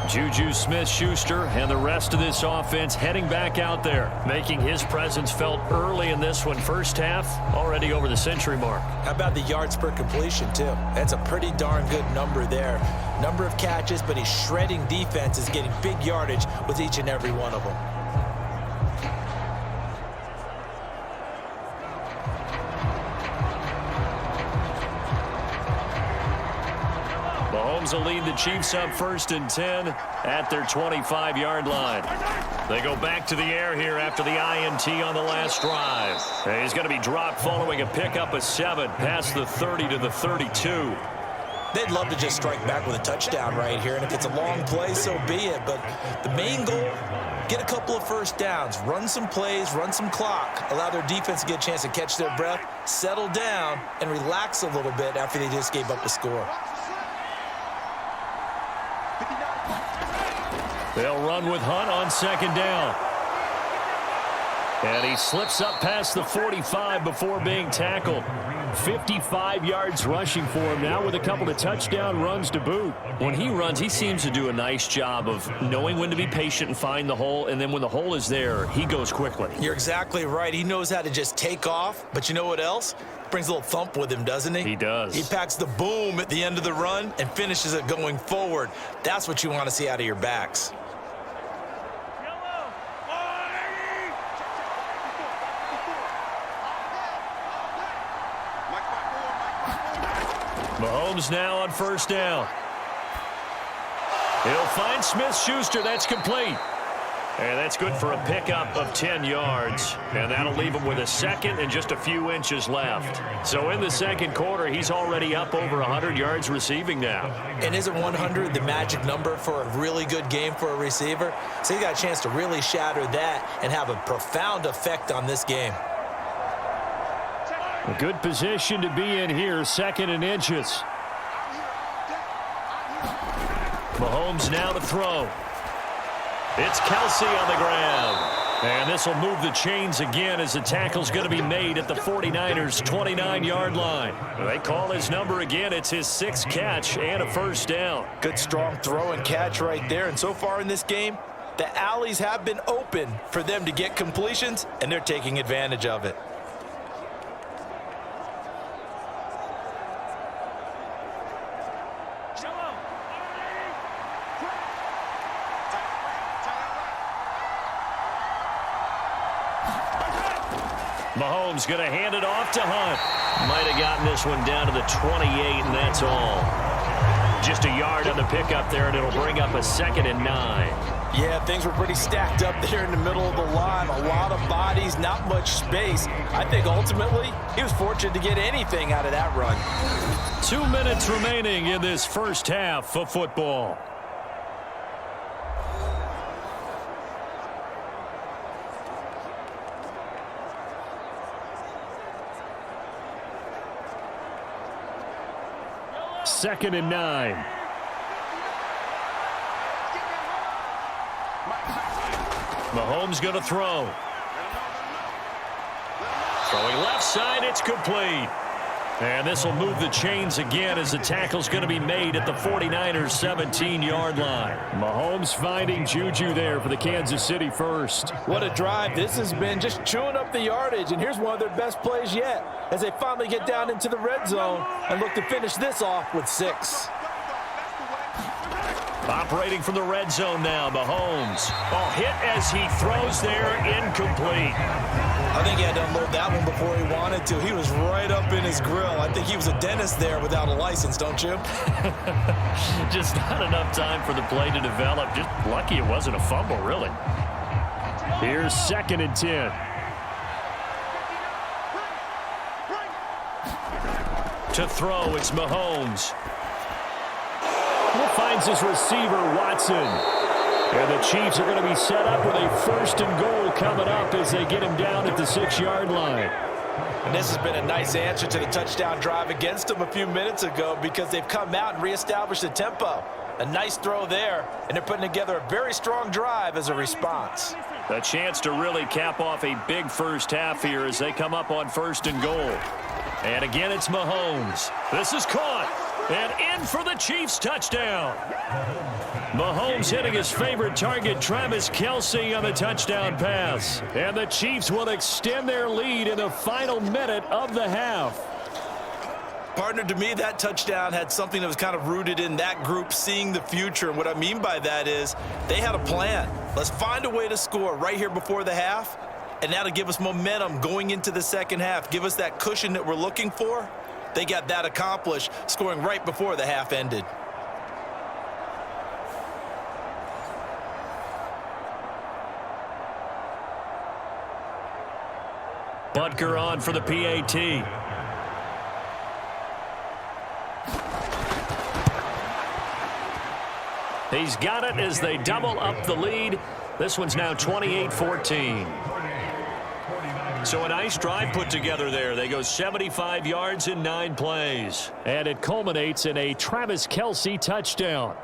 Juju Smith-Schuster and the rest of this offense heading back out there, making his presence felt early in this one. First half, already over the century mark. How about the yards per completion, too? That's a pretty darn good number there. Number of catches, but he's shredding defenses, getting big yardage with each and every one of them. Mahomes will lead the Chiefs up 1st and 10 at their 25-yard line. They go back to the air here after the INT on the last drive. And he's going to be dropped following a pickup of 7 past the 30 to the 32. They'd love to just strike back with a touchdown right here, and if it's a long play, so be it. But the main goal, get a couple of first downs, run some plays, run some clock, allow their defense to get a chance to catch their breath, settle down, and relax a little bit after they just gave up a score. They'll run with Hunt on 2nd down. And he slips up past the 45 before being tackled. 55 yards rushing for him now with a couple of touchdown runs to boot. When he runs, he seems to do a nice job of knowing when to be patient and find the hole, and then when the hole is there, he goes quickly. You're exactly right. He knows how to just take off, but you know what else? Brings a little thump with him, doesn't he? He does. He packs the boom at the end of the run and finishes it going forward. That's what you want to see out of your backs. Mahomes now on 1st down. He'll find Smith-Schuster. That's complete. And that's good for a pickup of 10 yards. And that'll leave him with a 2nd and just a few inches left. So in the 2nd quarter, he's already up over 100 yards receiving now. And isn't 100 the magic number for a really good game for a receiver? So you got a chance to really shatter that and have a profound effect on this game. A good position to be in here, 2nd and inches. Mahomes now to throw. It's Kelsey on the ground. And this will move the chains again as the tackle's going to be made at the 49ers' 29-yard line. They call his number again. It's his 6th catch and a 1st down. Good strong throw and catch right there. And so far in this game, the alleys have been open for them to get completions, and they're taking advantage of it. Mahomes going to hand it off to Hunt. Might have gotten this one down to the 28, and that's all. Just a yard on the pickup there, and it'll bring up a 2nd and 9. Yeah, things were pretty stacked up there in the middle of the line. A lot of bodies, not much space. I think ultimately he was fortunate to get anything out of that run. 2 minutes remaining in this first half of football. Second and 9. Mahomes going to throw. Throwing left side, it's complete. And this will move the chains again as the tackle's going to be made at the 49ers 17-yard line. Mahomes finding Juju there for the Kansas City first. What a drive. This has been just chewing up the yardage, and here's one of their best plays yet as they finally get down into the red zone and look to finish this off with 6. Operating from the red zone now, Mahomes. Oh, hit as he throws there, incomplete. I think he had to unload that one before he wanted to. He was right up in his grill. I think he was a dentist there without a license, don't you? Just not enough time for the play to develop. Just lucky it wasn't a fumble, really. Here's second and 10. To throw, it's Mahomes. Finds his receiver, Watson. And the Chiefs are going to be set up with a first and goal coming up as they get him down at the 6-yard line. And this has been a nice answer to the touchdown drive against them a few minutes ago because they've come out and reestablished the tempo. A nice throw there, and they're putting together a very strong drive as a response. A chance to really cap off a big first half here as they come up on first and goal. And again, it's Mahomes. This is caught. And in for the Chiefs touchdown. Mahomes hitting his favorite target, Travis Kelce, on the touchdown pass. And the Chiefs will extend their lead in the final minute of the half. Partner, to me, that touchdown had something that was kind of rooted in that group seeing the future. And what I mean by that is they had a plan. Let's find a way to score right here before the half. And that'll give us momentum going into the second half. Give us that cushion that we're looking for. They got that accomplished, scoring right before the half ended. Butker on for the PAT. He's got it as they double up the lead. This one's now 28-14. So a nice drive put together there. They go 75 yards in 9 plays. And it culminates in a Travis Kelce touchdown.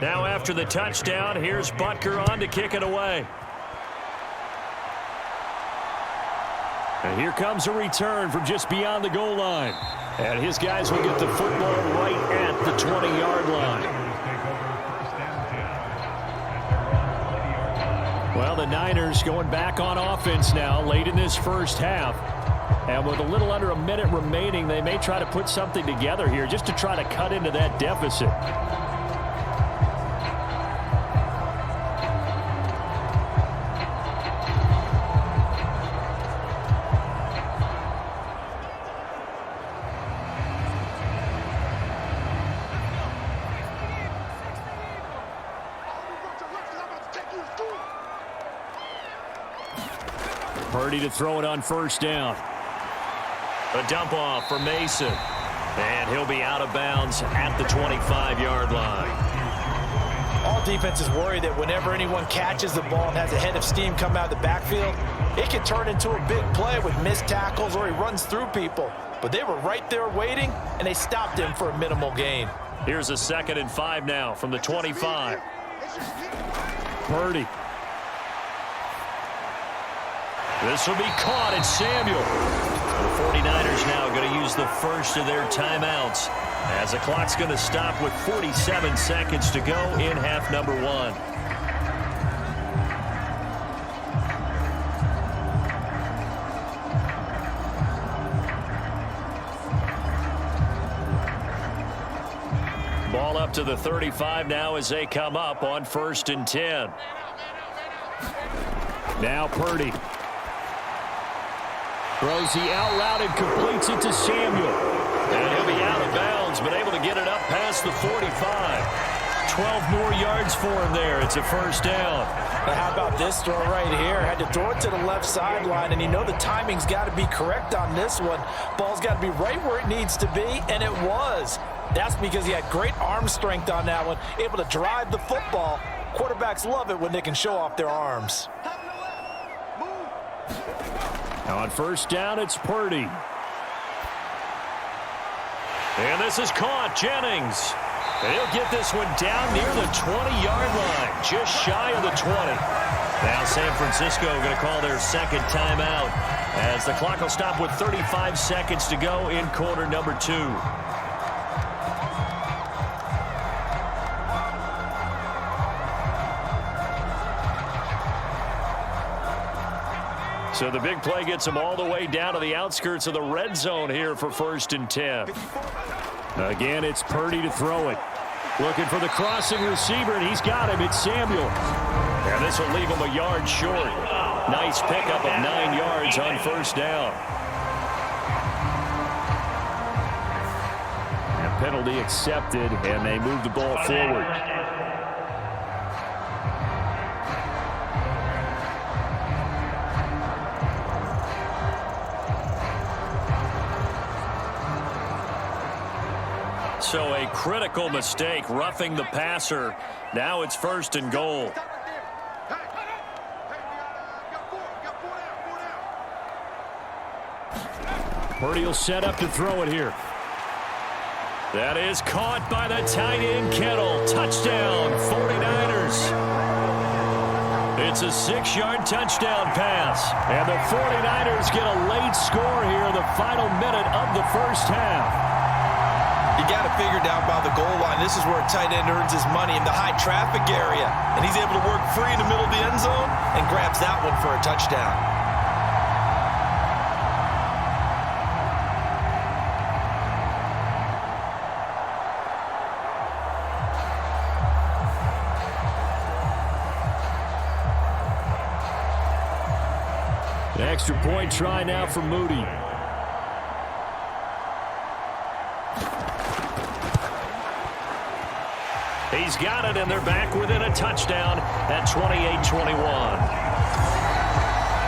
Now after the touchdown, here's Butker on to kick it away. And here comes a return from just beyond the goal line. And his guys will get the football right at the 20-yard line. Well, the Niners going back on offense now late in this first half. And with a little under a minute remaining, they may try to put something together here just to try to cut into that deficit. Purdy to throw it on first down. A dump off for Mason. And he'll be out of bounds at the 25-yard line. All defenses worry that whenever anyone catches the ball and has a head of steam come out of the backfield, it can turn into a big play with missed tackles or he runs through people. But they were right there waiting, and they stopped him for a minimal gain. Here's a 2nd and 5 now from the 25. Purdy. This will be caught at Samuel. The 49ers now going to use the first of their timeouts as the clock's going to stop with 47 seconds to go in half number 1. Ball up to the 35 now as they come up on 1st and 10. Now Purdy. Throws the out route and completes it to Samuel. And he'll be out of bounds, but able to get it up past the 45. 12 more yards for him there. It's a 1st down. But how about this throw right here? Had to throw it to the left sideline, and you know the timing's got to be correct on this one. Ball's got to be right where it needs to be, and it was. That's because he had great arm strength on that one, able to drive the football. Quarterbacks love it when they can show off their arms. Now on 1st down, it's Purdy. And this is caught. Jennings. He'll get this one down near the 20-yard line, just shy of the 20. Now San Francisco going to call their 2nd timeout as the clock will stop with 35 seconds to go in quarter number 2. So the big play gets them all the way down to the outskirts of the red zone here for 1st and 10. Again, it's Purdy to throw it. Looking for the crossing receiver, and he's got him. It's Samuel. And this will leave him a yard short. Nice pickup of 9 yards on 1st down. And penalty accepted, and they move the ball forward. So a critical mistake, roughing the passer. Now it's 1st and goal. Purdy will set up to throw it here. That is caught by the tight end, Kittle. Touchdown, 49ers. It's a 6-yard touchdown pass. And the 49ers get a late score here in the final minute of the 1st half. You got to figure down by the goal line. This is where a tight end earns his money in the high traffic area. And he's able to work free in the middle of the end zone and grabs that one for a touchdown. An extra point try now for Moody. He's got it, and they're back within a touchdown at 28-21.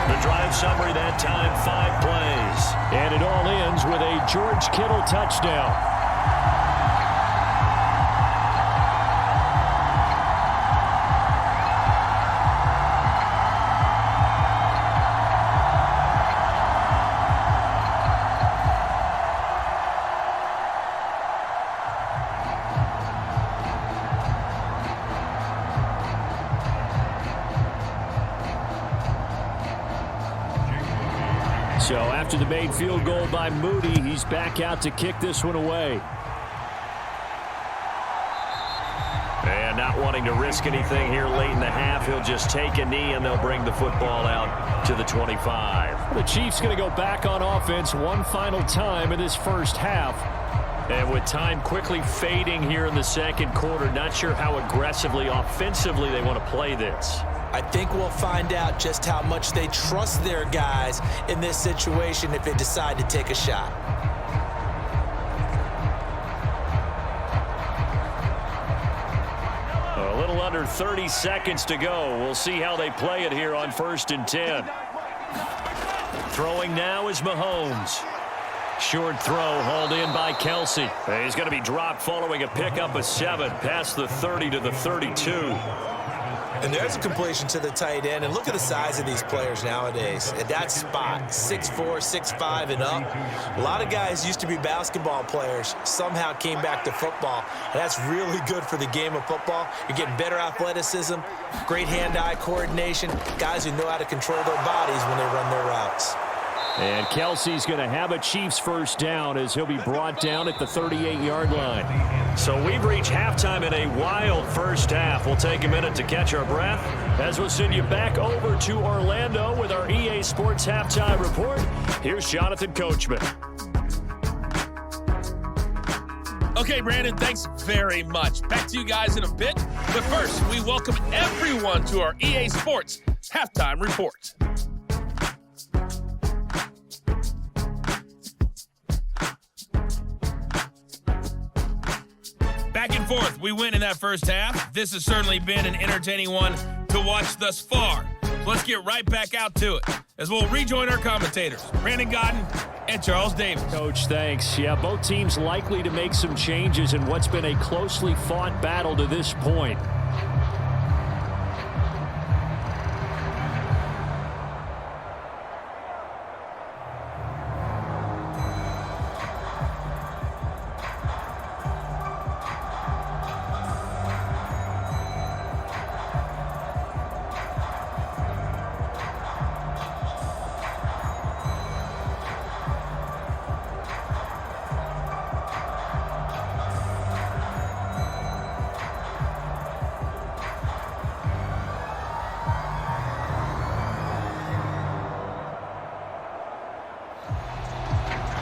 The drive summary that time, 5 plays. And it all ends with a George Kittle touchdown. So after the made field goal by Moody, he's back out to kick this one away. And not wanting to risk anything here late in the half, he'll just take a knee and they'll bring the football out to the 25. The Chiefs going to go back on offense one final time in this 1st half. And with time quickly fading here in the 2nd quarter, not sure how aggressively, offensively they want to play this. I think we'll find out just how much they trust their guys in this situation if they decide to take a shot. A little under 30 seconds to go. We'll see how they play it here on 1st and 10. Throwing now is Mahomes. Short throw hauled in by Kelsey. He's going to be dropped following a pickup of 7 past the 30 to the 32. And there's a completion to the tight end. And look at the size of these players nowadays. At that spot, 6'4", 6'5", and up. A lot of guys used to be basketball players, somehow came back to football. And that's really good for the game of football. You're getting better athleticism, great hand-eye coordination, guys who know how to control their bodies when they run their routes. And Kelsey's going to have a Chiefs 1st down as he'll be brought down at the 38-yard line. So we've reached halftime in a wild 1st half. We'll take a minute to catch our breath as we'll send you back over to Orlando with our EA Sports Halftime Report. Here's Jonathan Coachman. Okay, Brandon, thanks very much. Back to you guys in a bit. But first, we welcome everyone to our EA Sports Halftime Report. Back and forth, we win in that first half. This has certainly been an entertaining one to watch thus far. So let's get right back out to it as we'll rejoin our commentators, Brandon Godden and Charles Davis. Coach, thanks. Yeah, both teams likely to make some changes in what's been a closely fought battle to this point.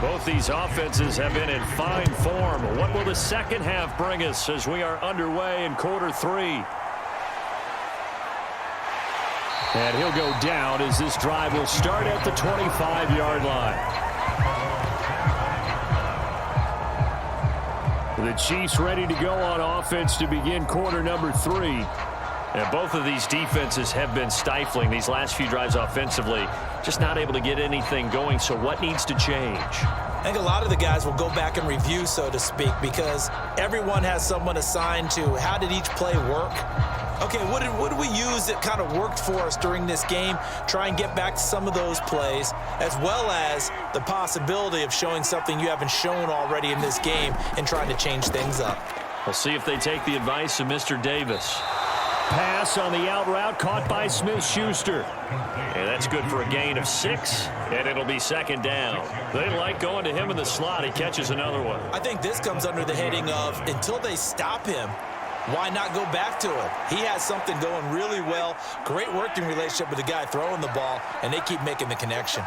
Both these offenses have been in fine form. What will the second half bring us as we are underway in quarter three? And he'll go down as this drive will start at the 25-yard line. The Chiefs ready to go on offense to begin quarter number three. And both of these defenses have been stifling these last few drives offensively. Just not able to get anything going, so what needs to change? I think a lot of the guys will go back and review, so to speak, because everyone has someone assigned to how did each play work. Okay, what did we use that kind of worked for us during this game? Try and get back to some of those plays, as well as the possibility of showing something you haven't shown already in this game and trying to change things up. We'll see if they take the advice of Mr. Davis. Pass on the out route caught by Smith-Schuster. And that's good for a gain of 6, and it'll be second down. They like going to him in the slot. He catches another one. I think this comes under the heading of until they stop him, why not go back to it? He has something going really well. Great working relationship with the guy throwing the ball, and they keep making the connection.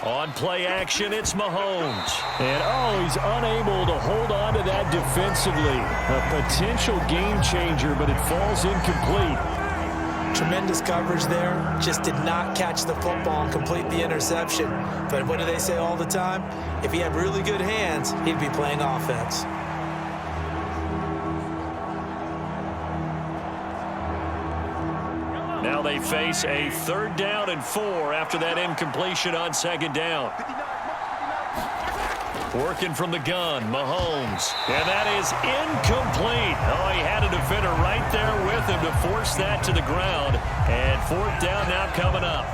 On play action, it's Mahomes. And, he's unable to hold on to that defensively. A potential game changer, but it falls incomplete. Tremendous coverage there. Just did not catch the football and complete the interception. But what do they say all the time? If he had really good hands, he'd be playing offense. Now they face a 3rd down and 4 after that incompletion on 2nd down. Working from the gun, Mahomes. And that is incomplete. Oh, he had a defender right there with him to force that to the ground. And 4th down now coming up.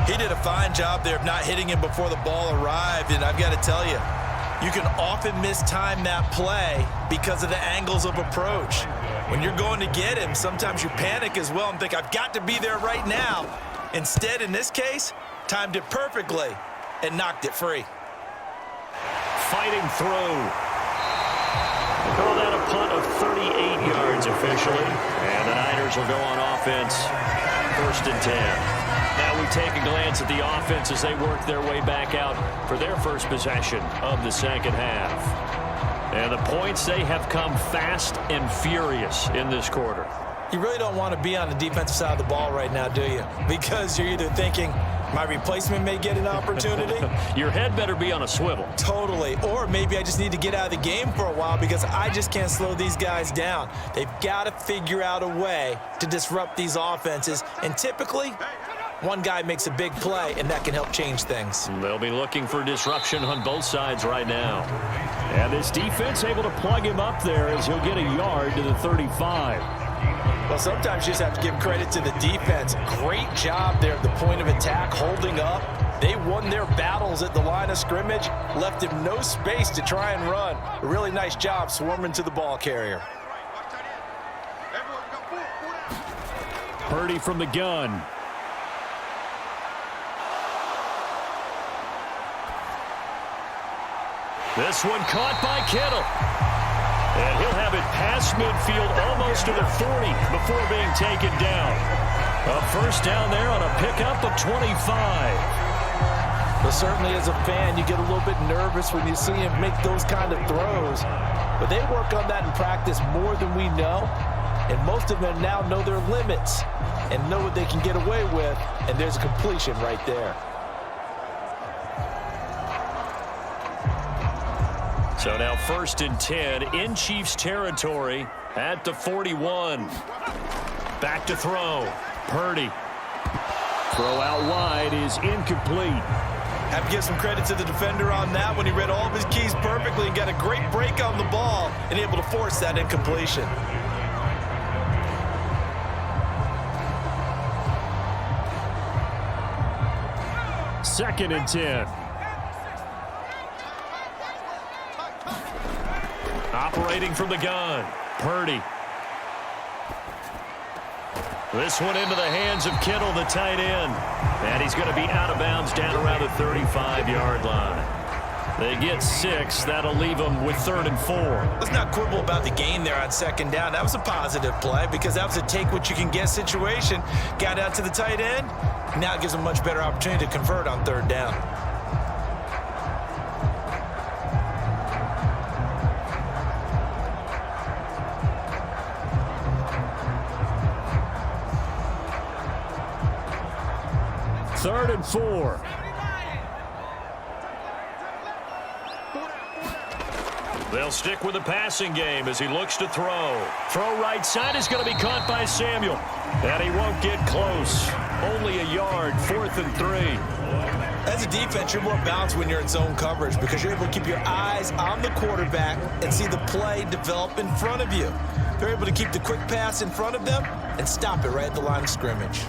He did a fine job there of not hitting him before the ball arrived. And I've got to tell you, you can often mistime that play because of the angles of approach. When you're going to get him, sometimes you panic as well and think, I've got to be there right now. Instead, in this case, timed it perfectly and knocked it free. Fighting through. Call that a punt of 38 yards officially. And the Niners will go on offense, 1st and 10. Now we take a glance at the offense as they work their way back out for their first possession of the second half. And the points, they have come fast and furious in this quarter. You really don't want to be on the defensive side of the ball right now, do you? Because you're either thinking, my replacement may get an opportunity. Your head better be on a swivel. Totally. Or maybe I just need to get out of the game for a while because I just can't slow these guys down. They've got to figure out a way to disrupt these offenses. And typically, one guy makes a big play, and that can help change things. They'll be looking for disruption on both sides right now. And this defense able to plug him up there as he'll get a yard to the 35. Well, sometimes you just have to give credit to the defense. Great job there at the point of attack, holding up. They won their battles at the line of scrimmage, left him no space to try and run. A really nice job swarming to the ball carrier. Purdy from the gun. This one caught by Kittle. And he'll have it past midfield almost to the 40 before being taken down. A 1st down there on a pickup of 25. But certainly as a fan, you get a little bit nervous when you see him make those kind of throws. But they work on that in practice more than we know. And most of them now know their limits and know what they can get away with. And there's a completion right there. So now 1st and 10 in Chiefs territory at the 41. Back to throw. Purdy. Throw out wide is incomplete. Have to give some credit to the defender on that when he read all of his keys perfectly and got a great break on the ball and able to force that incompletion. Second and 10. Operating from the gun. Purdy. This one into the hands of Kittle, the tight end. And he's going to be out of bounds down around the 35-yard line. They get 6. That'll leave them with 3rd and 4. Let's not quibble about the gain there on 2nd down. That was a positive play because that was a take-what-you-can-get situation. Got out to the tight end. Now it gives them a much better opportunity to convert on 3rd down. Third and 4. They'll stick with the passing game as he looks to throw. Throw right side is going to be caught by Samuel. And he won't get close. Only a yard, 4th and 3. As a defense, you're more balanced when you're in zone coverage because you're able to keep your eyes on the quarterback and see the play develop in front of you. They're able to keep the quick pass in front of them and stop it right at the line of scrimmage.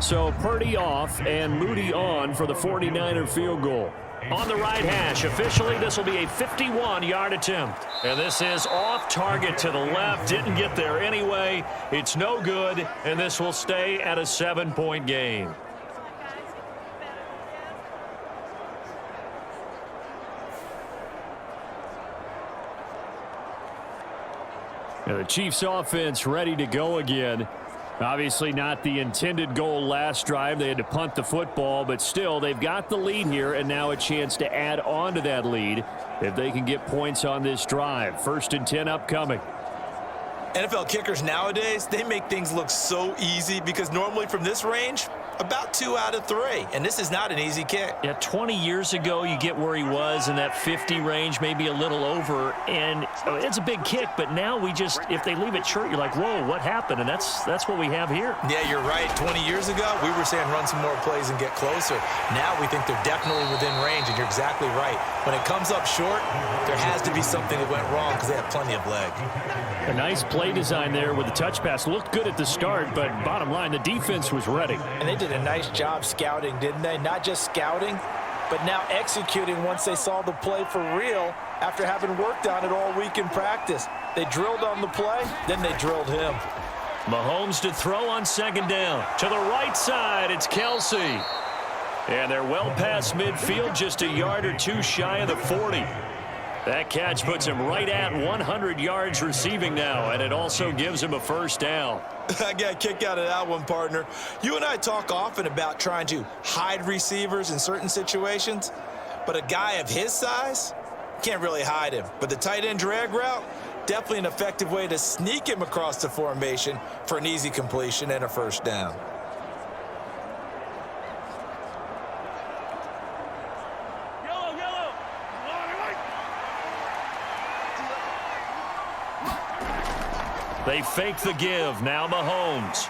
So Purdy off and Moody on for the 49er field goal. On the right hash, officially this will be a 51-yard attempt. And this is off target to the left. Didn't get there anyway. It's no good, and this will stay at a 7-point game. And the Chiefs offense ready to go again. Obviously not the intended goal last drive. They had to punt the football, but still they've got the lead here and now a chance to add on to that lead if they can get points on this drive. 1st and 10 upcoming. NFL kickers nowadays, they make things look so easy because normally from this range, about 2 out of 3. And this is not an easy kick. Yeah, 20 years ago, you get where he was in that 50 range, maybe a little over. And it's a big kick, but now we just, if they leave it short, you're like, whoa, what happened? And that's what we have here. Yeah, you're right. 20 years ago, we were saying run some more plays and get closer. Now we think they're definitely within range, and you're exactly right. When it comes up short, there has to be something that went wrong because they have plenty of leg. A nice play design there with the touch pass. Looked good at the start, but bottom line, the defense was ready. And they did a nice job scouting, didn't they? Not just scouting, but now executing once they saw the play for real after having worked on it all week in practice. They drilled on the play, then they drilled him. Mahomes to throw on 2nd down. To the right side, it's Kelsey. And they're well past midfield, just a yard or 2 shy of the 40. That catch puts him right at 100 yards receiving now, and it also gives him a 1st down. I got a kick out of that one, partner. You and I talk often about trying to hide receivers in certain situations, but a guy of his size can't really hide him. But the tight end drag route, definitely an effective way to sneak him across the formation for an easy completion and a 1st down. They fake the give. Now Mahomes.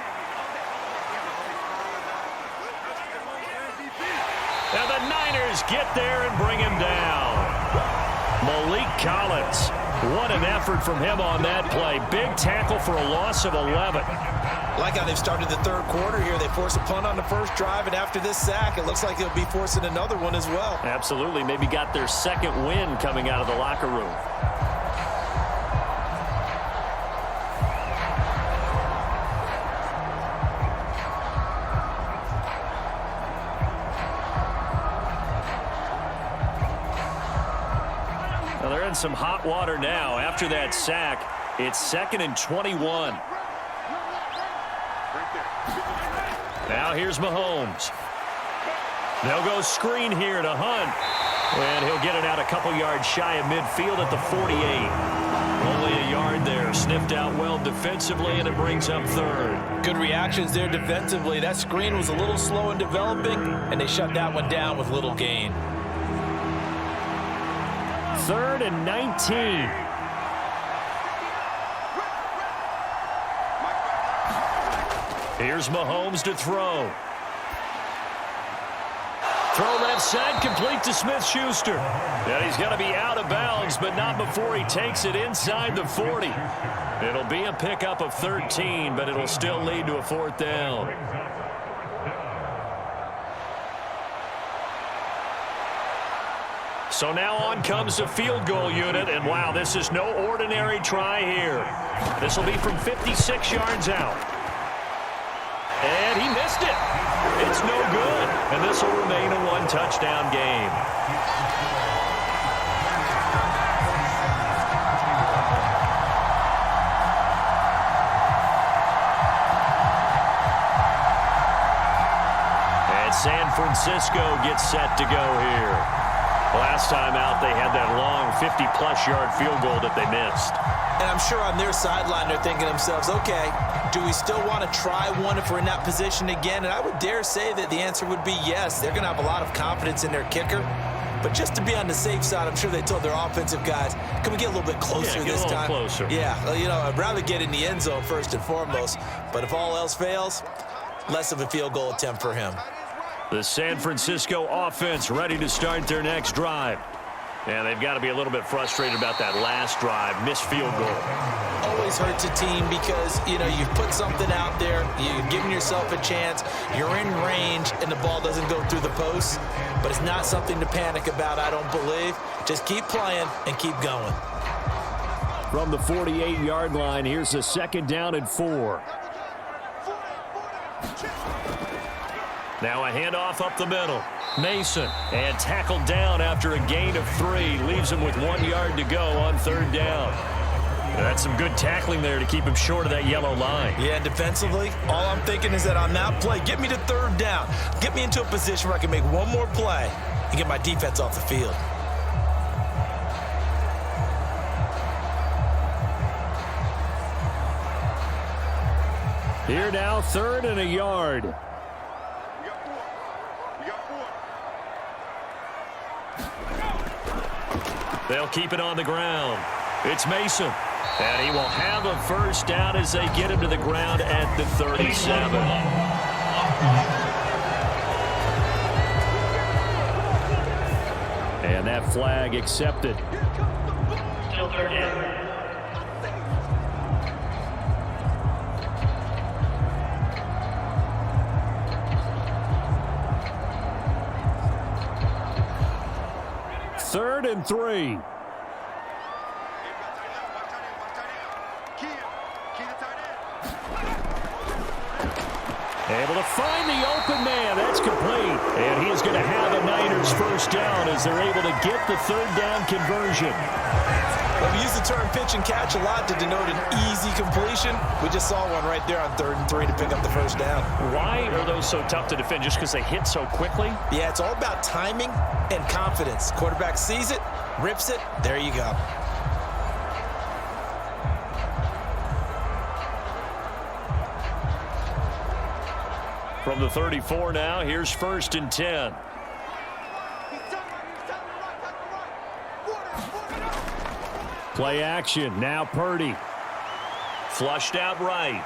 And the Niners get there and bring him down. Malik Collins. What an effort from him on that play. Big tackle for a loss of 11. Like how they've started the 3rd quarter here. They force a punt on the 1st drive, and after this sack, it looks like they'll be forcing another one as well. Absolutely. Maybe got their 2nd win coming out of the locker room. Well, they're in some hot water now. After that sack, it's 2nd and 21. Now here's Mahomes. They'll go screen here to Hunt. And he'll get it out a couple yards shy of midfield at the 48. Only a yard there. Sniffed out well defensively, and it brings up 3rd. Good reactions there defensively. That screen was a little slow in developing, and they shut that one down with little gain. 3rd and 19. Here's Mahomes to throw. Throw left side, complete to Smith-Schuster. And he's going to be out of bounds, but not before he takes it inside the 40. It'll be a pickup of 13, but it'll still lead to a 4th down. So now on comes the field goal unit, and wow, this is no ordinary try here. This will be from 56 yards out. And he missed it. It's no good. And this will remain a 1-touchdown game. And San Francisco gets set to go here. Last time out, they had that long 50-plus yard field goal that they missed. And I'm sure on their sideline they're thinking to themselves, okay, do we still want to try one if we're in that position again? And I would dare say that the answer would be yes. They're going to have a lot of confidence in their kicker. But just to be on the safe side, I'm sure they told their offensive guys, can we get a little bit closer this time? Closer. Yeah, you know, I'd rather get in the end zone first and foremost. But if all else fails, less of a field goal attempt for him. The San Francisco offense ready to start their next drive. And they've got to be a little bit frustrated about that last drive, missed field goal. Always hurts a team because, you know, you've put something out there, you've given yourself a chance, you're in range, and the ball doesn't go through the posts. But it's not something to panic about, I don't believe. Just keep playing and keep going. From the 48-yard line, here's a 2nd down and 4. Now a handoff up the middle. Mason, and tackled down after a gain of 3. Leaves him with 1 yard to go on 3rd down. That's some good tackling there to keep him short of that yellow line. Yeah, and defensively, all I'm thinking is that on that play, get me to 3rd down. Get me into a position where I can make one more play and get my defense off the field. Here now, 3rd and a yard. They'll keep it on the ground. It's Mason. And he will have a 1st down as they get him to the ground at the 37. And that flag accepted. Still 3rd down. Third and 3. Able to find the open man. That's complete. And he is going to have a Niners 1st down as they're able to get the 3rd down conversion. Well, we use the term pitch and catch a lot to denote an easy completion. We just saw one right there on 3rd and 3 to pick up the 1st down. Why are those so tough to defend? Just because they hit so quickly? Yeah, it's all about timing and confidence. Quarterback sees it, rips it, there you go. From the 34 now, here's 1st and 10. Play action. Now Purdy. Flushed out right.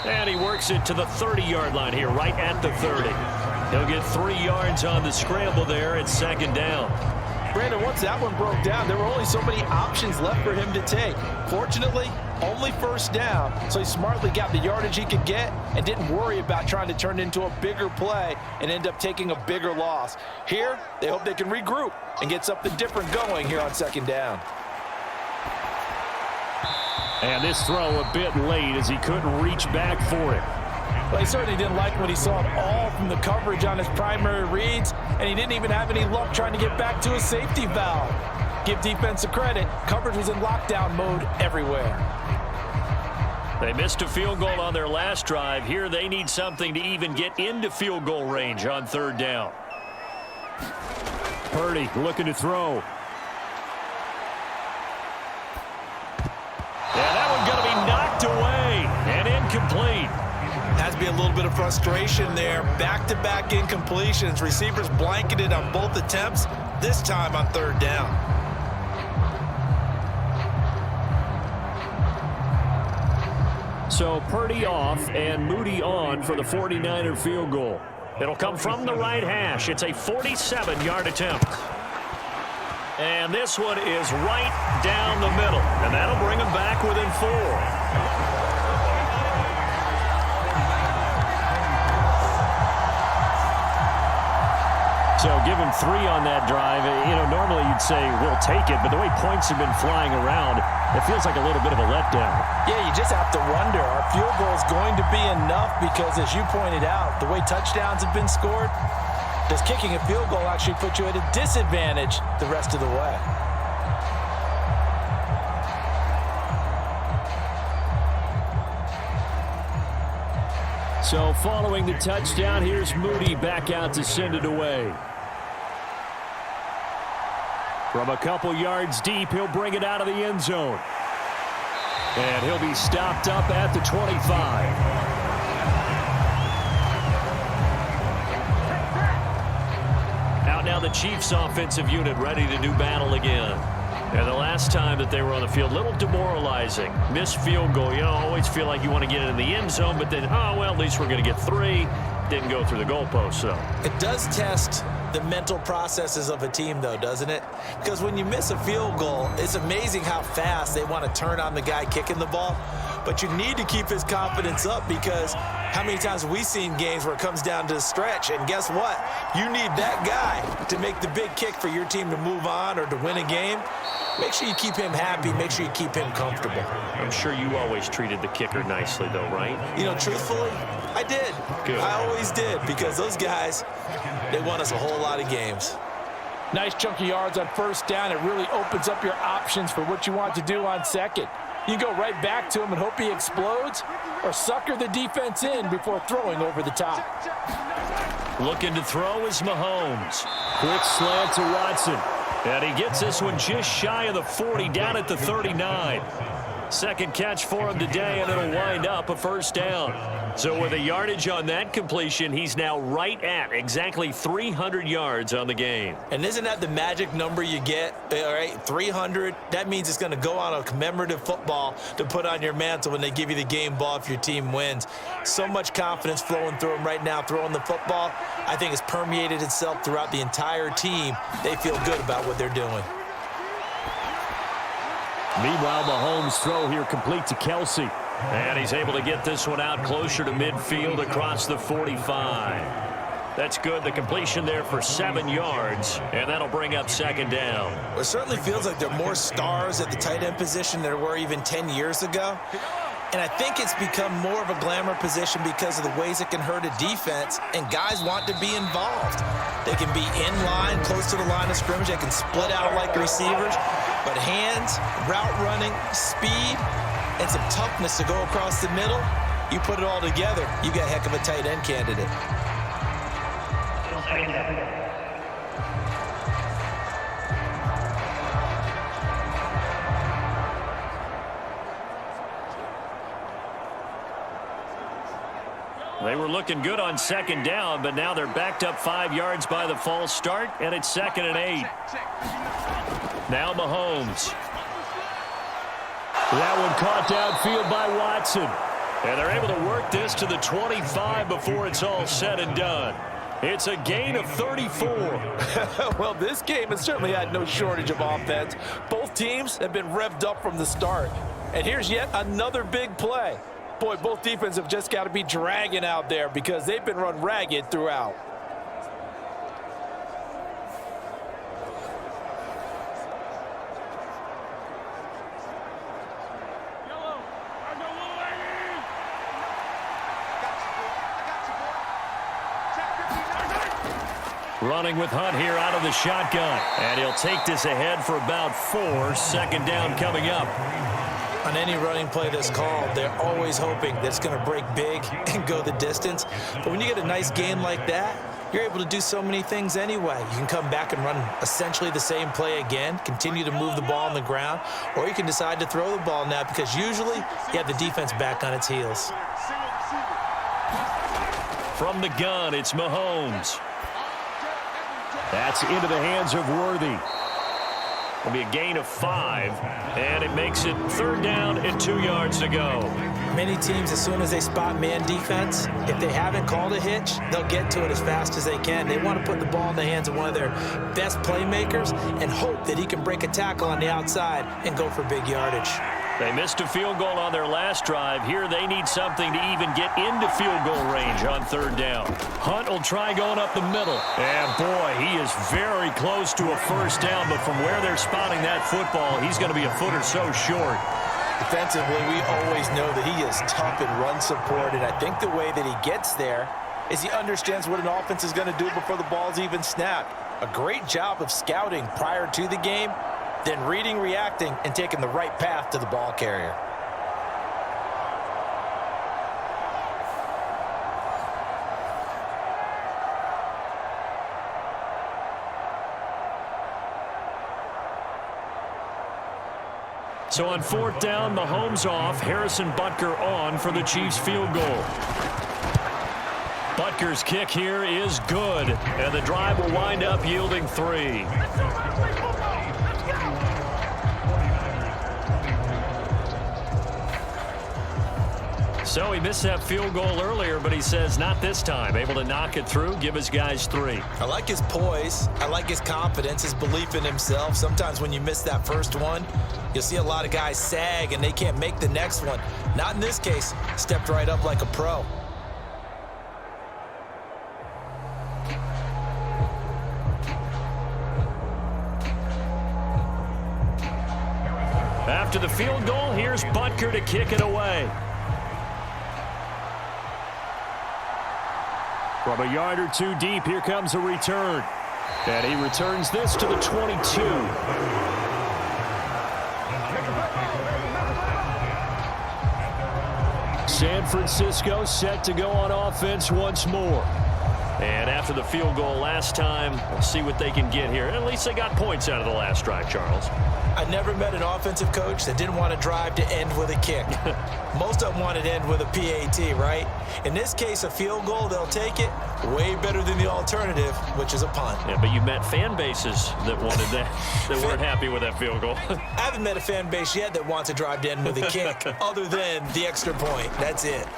And he works it to the 30-yard line here, right at the 30. He'll get 3 yards on the scramble there at 2nd down. Brandon, once that one broke down, there were only so many options left for him to take. Fortunately, only 1st down, so he smartly got the yardage he could get and didn't worry about trying to turn it into a bigger play and end up taking a bigger loss. Here, they hope they can regroup and get something different going here on 2nd down. And this throw a bit late as he couldn't reach back for it. Well, he certainly didn't like what he saw at all from the coverage on his primary reads, and he didn't even have any luck trying to get back to his safety valve. Give defense a credit. Coverage was in lockdown mode everywhere. They missed a field goal on their last drive. Here they need something to even get into field goal range on third down. Purdy looking to throw. Yeah, that one's going to be knocked away and incomplete. Has to be a little bit of frustration there. Back-to-back incompletions. Receivers blanketed on both attempts, this time on third down. So Purdy off and Moody on for the 49er field goal. It'll come from the right hash. It's a 47-yard attempt. And this one is right down the middle. And that'll bring them back within 4. So give him 3 on that drive. You know, normally you'd say we'll take it, but the way points have been flying around, it feels like a little bit of a letdown. Yeah, you just have to wonder, are field goals going to be enough? Because as you pointed out, the way touchdowns have been scored, does kicking a field goal actually put you at a disadvantage the rest of the way? So following the touchdown, here's Moody back out to send it away. From a couple yards deep, he'll bring it out of the end zone. And he'll be stopped up at the 25. Out now the Chiefs offensive unit ready to do battle again. And the last time that they were on the field, a little demoralizing. Missed field goal. You know, always feel like you want to get it in the end zone, but then, oh, well, at least we're going to get 3. Didn't go through the goalpost, though. It does test the mental processes of a team, though, doesn't it? Because when you miss a field goal, it's amazing how fast they want to turn on the guy kicking the ball. But you need to keep his confidence up, because how many times have we seen games where it comes down to the stretch, and guess what? You need that guy to make the big kick for your team to move on or to win a game. Make sure you keep him happy. Make sure you keep him comfortable. I'm sure you always treated the kicker nicely, though, right? You know, truthfully, I did. Good. I always did, because those guys, they won us a whole lot of games. Nice chunk of yards on first down. It really opens up your options for what you want to do on second. You go right back to him and hope he explodes, or sucker the defense in before throwing over the top. Looking to throw is Mahomes. Quick slant to Watson. And he gets this one just shy of the 40, down at the 39. Second catch for him today, and it'll wind up a first down. So with a yardage on that completion, he's now right at exactly 300 yards on the game. And isn't that the magic number you get? All right, 300. That means it's going to go on a commemorative football to put on your mantle when they give you the game ball if your team wins. So much confidence flowing through him right now, throwing the football. I think it's permeated itself throughout the entire team. They feel good about what they're doing. Meanwhile, Mahomes' throw here complete to Kelsey. And he's able to get this one out closer to midfield across the 45. That's good. The completion there for 7 yards, and that'll bring up second down. Well, it certainly feels like there are more stars at the tight end position than there were even 10 years ago. And I think it's become more of a glamour position because of the ways it can hurt a defense, and guys want to be involved. They can be in line, close to the line of scrimmage. They can split out like receivers. But hands, route running, speed, and some toughness to go across the middle, you put it all together, you got a heck of a tight end candidate. They were looking good on second down, but now they're backed up 5 yards by the false start, and it's 2nd and 8. Now Mahomes. That one caught downfield by Watson. And they're able to work this to the 25 before it's all said and done. It's a gain of 34. Well, this game has certainly had no shortage of offense. Both teams have been revved up from the start. And here's yet another big play. Boy, both defenses have just got to be dragging out there because they've been run ragged throughout. Running with Hunt here out of the shotgun. And he'll take this ahead for about 4. Second down coming up. On any running play that's called, they're always hoping that it's going to break big and go the distance. But when you get a nice gain like that, you're able to do so many things anyway. You can come back and run essentially the same play again, continue to move the ball on the ground, or you can decide to throw the ball now because usually you have the defense back on its heels. From the gun, it's Mahomes. That's into the hands of Worthy. It'll be a gain of 5, and it makes it 3rd down and 2 yards to go. Many teams, as soon as they spot man defense, if they haven't called a hitch, they'll get to it as fast as they can. They want to put the ball in the hands of one of their best playmakers and hope that he can break a tackle on the outside and go for big yardage. They missed a field goal on their last drive. Here they need something to even get into field goal range on 3rd down. Hunt will try going up the middle. And boy, he is very close to a 1st down, but from where they're spotting that football, he's going to be a foot or so short. Defensively, we always know that he is tough in run support, and I think the way that he gets there is he understands what an offense is going to do before the ball's even snapped. A great job of scouting prior to the game, then reading, reacting, and taking the right path to the ball carrier. So on 4th down, Mahomes off, Harrison Butker on for the Chiefs field goal. Butker's kick here is good, and the drive will wind up yielding 3. So he missed that field goal earlier, but he says not this time. Able to knock it through, give his guys 3. I like his poise. I like his confidence, his belief in himself. Sometimes when you miss that first one, you'll see a lot of guys sag and they can't make the next one. Not in this case. Stepped right up like a pro. After the field goal, here's Butker to kick it away. From a yard or 2 deep, here comes a return. And he returns this to the 22. San Francisco set to go on offense once more. And after the field goal last time, we'll see what they can get here. At least they got points out of the last drive, Charles. I never met an offensive coach that didn't want to drive to end with a kick. Most of them wanted to end with a PAT, right? In this case, a field goal, they'll take it. Way better than the alternative, which is a punt. Yeah, but you met fan bases that wanted that, that weren't happy with that field goal. I haven't met a fan base yet that wants to drive to end with a kick, other than the extra point. That's it.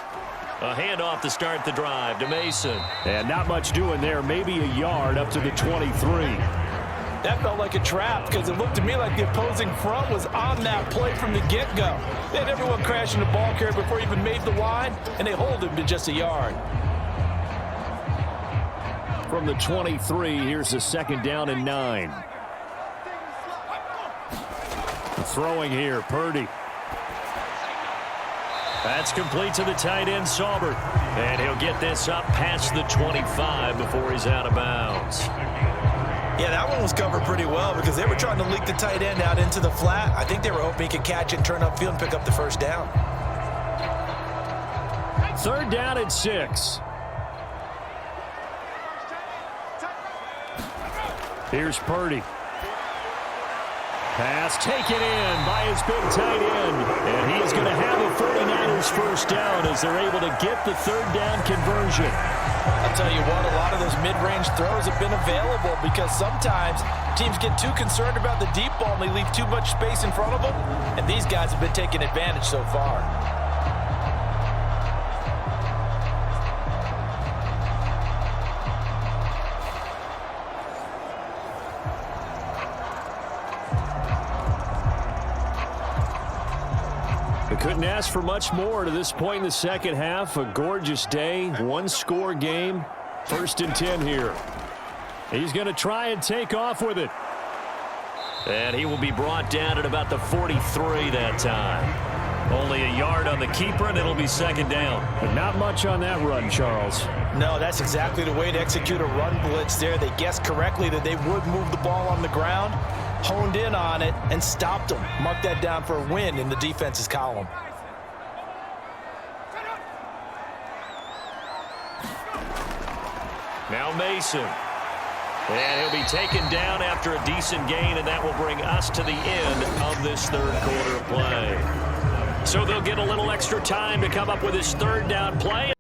A handoff to start the drive to Mason. And not much doing there. Maybe a yard up to the 23. That felt like a trap because it looked to me like the opposing front was on that play from the get-go. They had everyone crashing the ball carrier before he even made the line, and they hold him to just a yard. From the 23, here's a 2nd down and 9. Throwing here, Purdy. That's complete to the tight end, Saubert. And he'll get this up past the 25 before he's out of bounds. Yeah, that one was covered pretty well because they were trying to leak the tight end out into the flat. I think they were hoping he could catch it, turn upfield, and pick up the 1st down. 3rd down and 6. Here's Purdy. Pass taken in by his big tight end. And he is going to have a 49ers 1st down as they're able to get the 3rd down conversion. I'll tell you what, a lot of those mid-range throws have been available because sometimes teams get too concerned about the deep ball and they leave too much space in front of them. And these guys have been taking advantage so far. Couldn't ask for much more to this point in the second half. A gorgeous day, 1-score game. 1st and 10 here. He's going to try and take off with it. And he will be brought down at about the 43 that time. Only a yard on the keeper, and it'll be second down. But not much on that run, Charles. No, that's exactly the way to execute a run blitz there. They guessed correctly that they would move the ball on the ground, honed in on it, and stopped them. Mark that down for a win in the defense's column. Now Mason. And he'll be taken down after a decent gain, and that will bring us to the end of this third quarter of play. So they'll get a little extra time to come up with his third down play.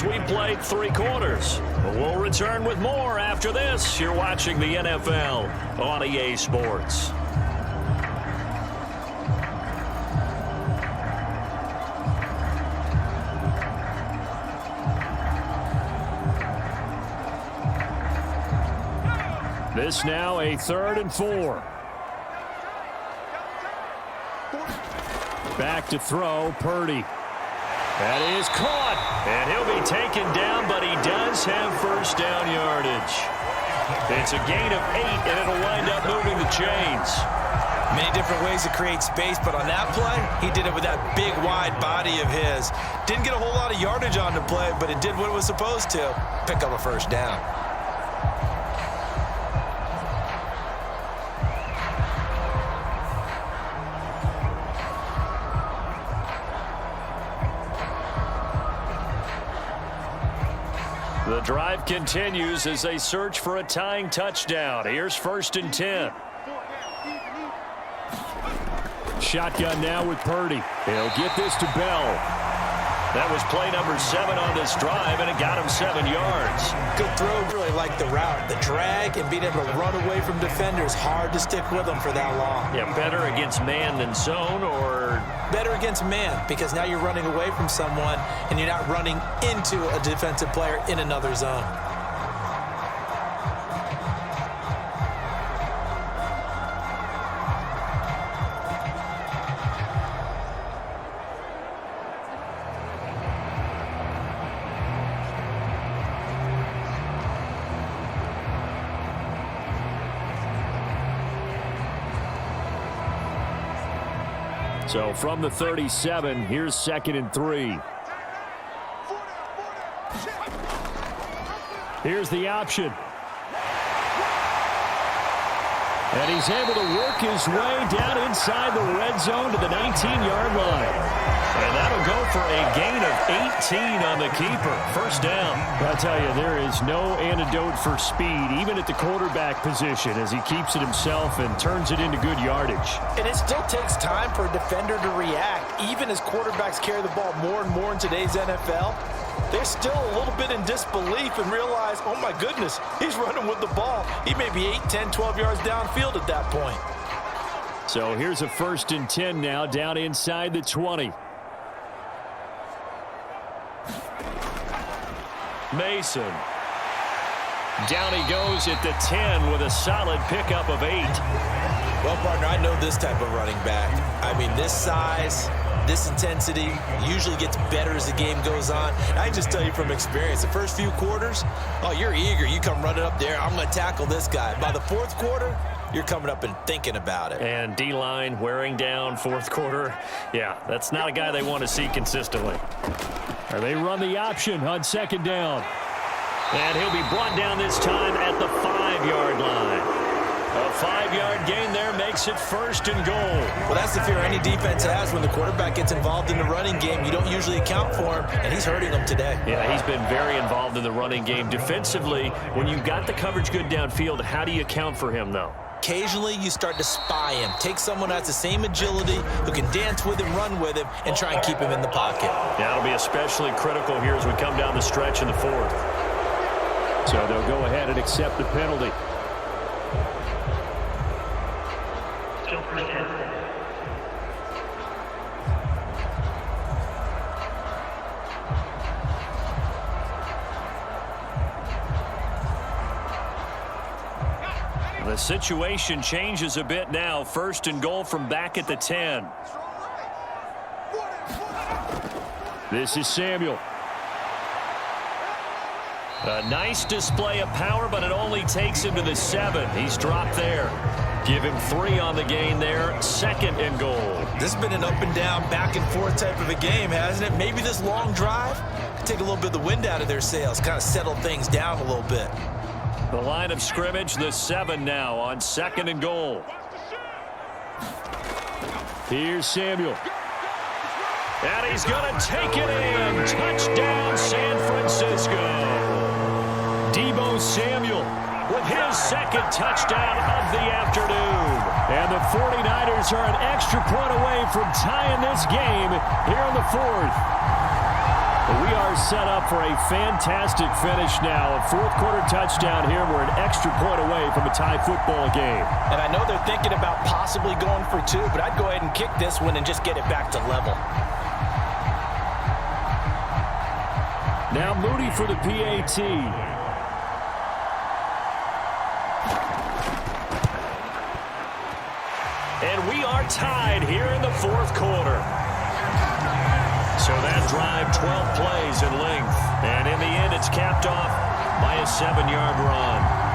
We played 3 quarters. We'll return with more after this. You're watching the NFL on EA Sports. This now a 3rd and 4. Back to throw, Purdy. That is caught, and he'll be taken down, but he does have first down yardage. It's a gain of 8, and it'll wind up moving the chains. Many different ways to create space, but on that play, he did it with that big, wide body of his. Didn't get a whole lot of yardage on the play, but it did what it was supposed to, pick up a first down. The drive continues as they search for a tying touchdown. Here's 1st and 10. Shotgun now with Purdy. He'll get this to Bell. That was play number 7 on this drive, and it got him 7 yards. Good throw. Really like the route. The drag and being able to run away from defenders. Hard to stick with them for that long. Yeah, better against man than zone, or? Better against man, because now you're running away from someone and you're not running into a defensive player in another zone. So from the 37, here's 2nd and 3. Here's the option. And he's able to work his way down inside the red zone to the 19-yard line. And that'll go for a gain of 18 on the keeper. First down. I'll tell you, there is no antidote for speed, even at the quarterback position, as he keeps it himself and turns it into good yardage. And it still takes time for a defender to react. Even as quarterbacks carry the ball more and more in today's NFL, they're still a little bit in disbelief and realize, oh my goodness, he's running with the ball. He may be 8, 10, 12 yards downfield at that point. So here's a 1st and 10 now, down inside the 20. Mason. Down he goes at the 10 with a solid pickup of 8. Well, partner, I know this type of running back. I mean, this size, this intensity usually gets better as the game goes on. I can just tell you from experience, the first few quarters, oh, you're eager. You come running up there, I'm going to tackle this guy. By the 4th quarter, you're coming up and thinking about it. And D-line wearing down 4th quarter. Yeah, that's not a guy they want to see consistently. They run the option on 2nd down. And he'll be brought down this time at the 5-yard line. A 5-yard gain there makes it 1st and goal. Well, that's the fear any defense has when the quarterback gets involved in the running game. You don't usually account for him, and he's hurting them today. Yeah, he's been very involved in the running game. Defensively, when you've got the coverage good downfield, how do you account for him, though? Occasionally, you start to spy him. Take someone who has the same agility, who can dance with him, run with him, and try and keep him in the pocket. That'll be especially critical here as we come down the stretch in the 4th. So they'll go ahead and accept the penalty. The situation changes a bit now. 1st and goal from back at the 10. This is Samuel. A nice display of power, but it only takes him to the 7. He's dropped there. Give him 3 on the gain there. 2nd and goal. This has been an up and down, back and forth type of a game, hasn't it? Maybe this long drive take a little bit of the wind out of their sails, kind of settle things down a little bit. The line of scrimmage, the 7 now on 2nd and goal. Here's Samuel. And he's going to take it in. Touchdown, San Francisco. Deebo Samuel with his 2nd touchdown of the afternoon. And the 49ers are an extra point away from tying this game here in the 4th. We are set up for a fantastic finish now. A 4th quarter touchdown here. We're an extra point away from a tie football game. And I know they're thinking about possibly going for 2, but I'd go ahead and kick this one and just get it back to level. Now Moody for the PAT. And we are tied here in the 4th quarter. So that drive, 12 plays in length. And in the end, it's capped off by a 7-yard run.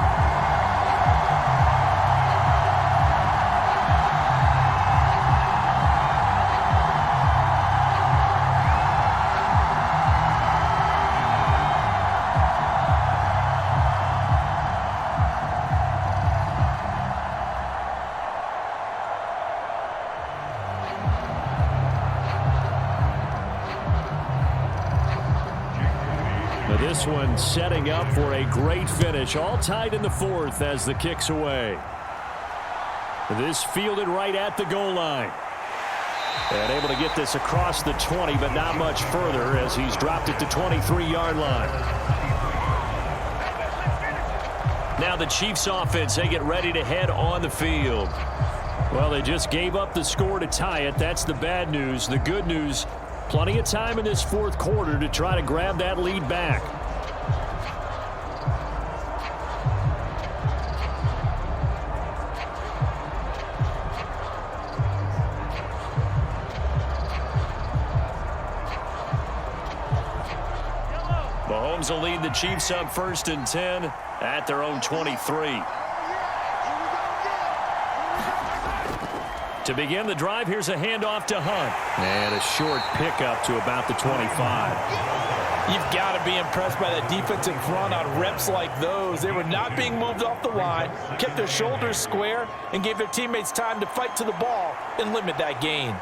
This one setting up for a great finish. All tied in the 4th as the kick's away. This fielded right at the goal line. And able to get this across the 20, but not much further as he's dropped it to 23-yard line. Now the Chiefs offense, they get ready to head on the field. Well, they just gave up the score to tie it. That's the bad news. The good news, plenty of time in this 4th quarter to try to grab that lead back. Mahomes will lead the Chiefs up 1st and 10 at their own 23. To begin the drive, here's a handoff to Hunt. And a short pickup to about the 25. You've got to be impressed by that defensive front on reps like those. They were not being moved off the line, kept their shoulders square, and gave their teammates time to fight to the ball and limit that gain.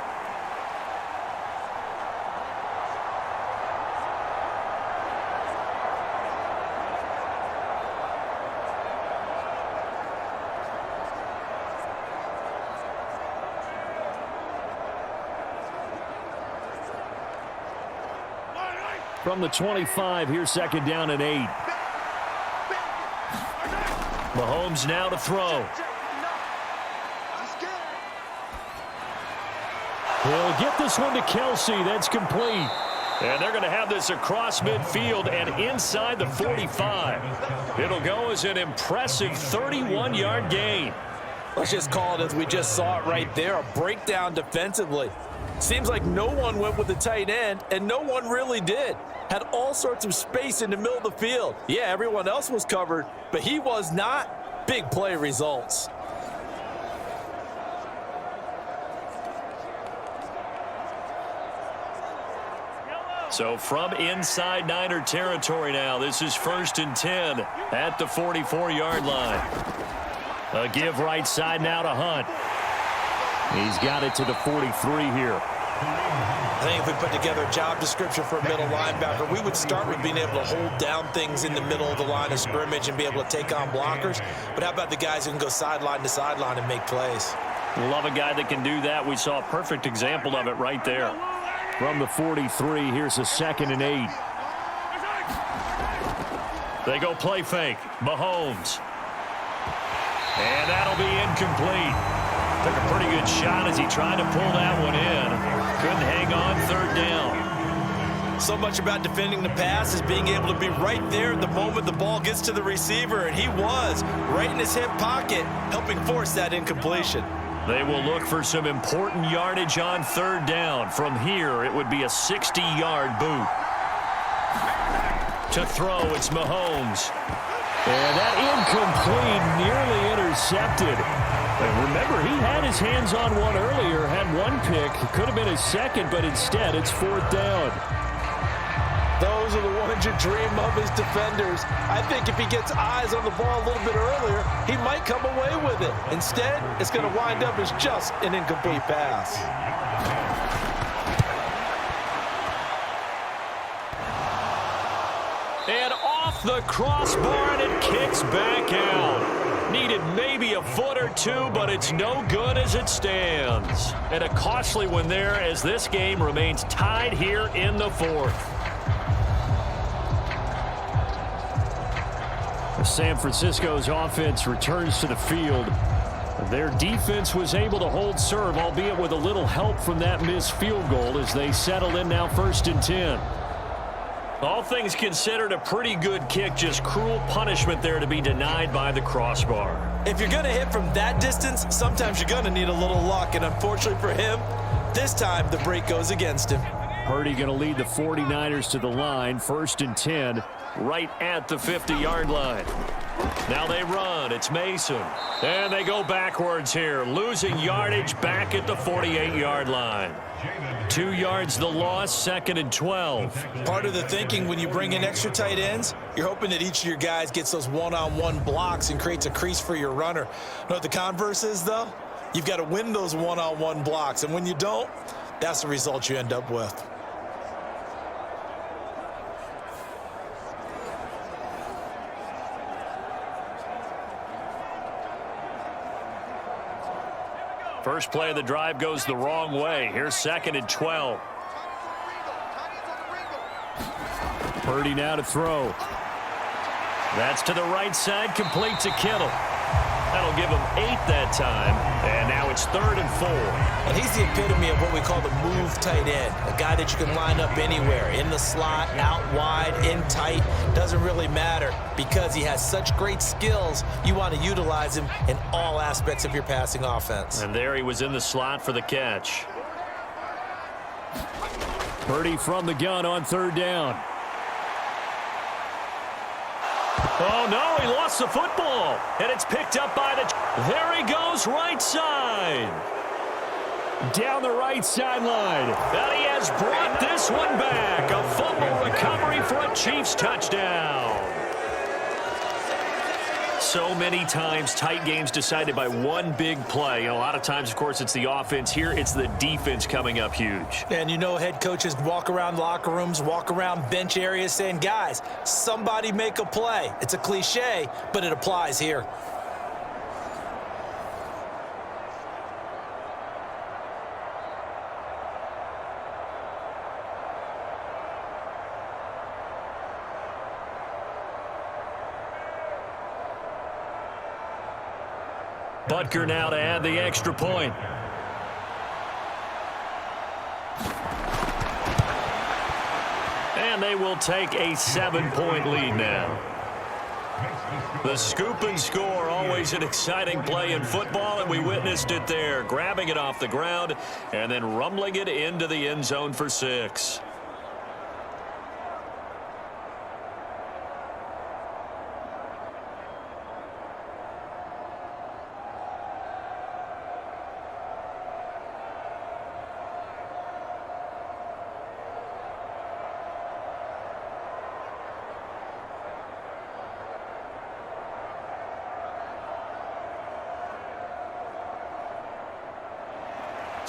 From the 25, here's 2nd down and 8. Mahomes now to throw. He'll get this one to Kelsey. That's complete. And they're going to have this across midfield and inside the 45. It'll go as an impressive 31-yard gain. Let's just call it as we just saw it right there, a breakdown defensively. Seems like no one went with the tight end, and no one really did. Had all sorts of space in the middle of the field. Yeah, everyone else was covered, but he was not. Big play results. So from inside Niner territory now, this is 1st and 10 at the 44-yard line. A give right side now to Hunt. He's got it to the 43 here. I think if we put together a job description for a middle linebacker, we would start with being able to hold down things in the middle of the line of scrimmage and be able to take on blockers. But how about the guys who can go sideline to sideline and make plays? Love a guy that can do that. We saw a perfect example of it right there. From the 43, here's a 2nd and 8. They go play fake. Mahomes. And that'll be incomplete. Took a pretty good shot as he tried to pull that one in. Couldn't hang on 3rd down. So much about defending the pass is being able to be right there at the moment the ball gets to the receiver, and he was right in his hip pocket, helping force that incompletion. They will look for some important yardage on 3rd down. From here, it would be a 60-yard boot. To throw, it's Mahomes. And that incomplete, nearly intercepted. And remember, he had his hands on one earlier, had one pick. It could have been his second, but instead it's 4th down. Those are the ones you dream of as defenders. I think if he gets eyes on the ball a little bit earlier, he might come away with it. Instead, it's going to wind up as just an incomplete pass. And off the crossbar, and it kicks back out. Needed maybe a foot or two, but it's no good as it stands. And a costly one there as this game remains tied here in the 4th. San Francisco's offense returns to the field. Their defense was able to hold serve, albeit with a little help from that missed field goal as they settle in now 1st and 10. All things considered, a pretty good kick, just cruel punishment there to be denied by the crossbar. If you're going to hit from that distance, sometimes you're going to need a little luck, and unfortunately for him, this time the break goes against him. Purdy going to lead the 49ers to the line, 1st and 10. Right at the 50-yard line. Now they run. It's Mason. And they go backwards here, losing yardage back at the 48-yard line. 2 yards the loss, 2nd and 12. Part of the thinking when you bring in extra tight ends, you're hoping that each of your guys gets those one-on-one blocks and creates a crease for your runner. You know what the converse is, though? You've got to win those one-on-one blocks, and when you don't, that's the result you end up with. First play of the drive goes the wrong way. Here's 2nd and 12. Purdy now to throw. That's to the right side, complete to Kittle. That'll give him 8 that time, and now it's 3rd and 4. And he's the epitome of what we call the move tight end, a guy that you can line up anywhere, in the slot, out wide, in tight, doesn't really matter because he has such great skills. You want to utilize him in all aspects of your passing offense. And there he was in the slot for the catch. Purdy from the gun on 3rd down. Oh, no, he lost the football. And it's picked up by the... There he goes, right side. Down the right sideline. And he has brought this one back. A fumble recovery for a Chiefs touchdown. So many times, tight games decided by one big play. A lot of times, of course, it's the offense. Here, it's the defense coming up huge. And you know head coaches walk around locker rooms, walk around bench areas saying, guys, somebody make a play. It's a cliche, but it applies here. Butker now to add the extra point. And they will take a 7-point lead now. The scoop and score, always an exciting play in football, and we witnessed it there. Grabbing it off the ground and then rumbling it into the end zone for 6.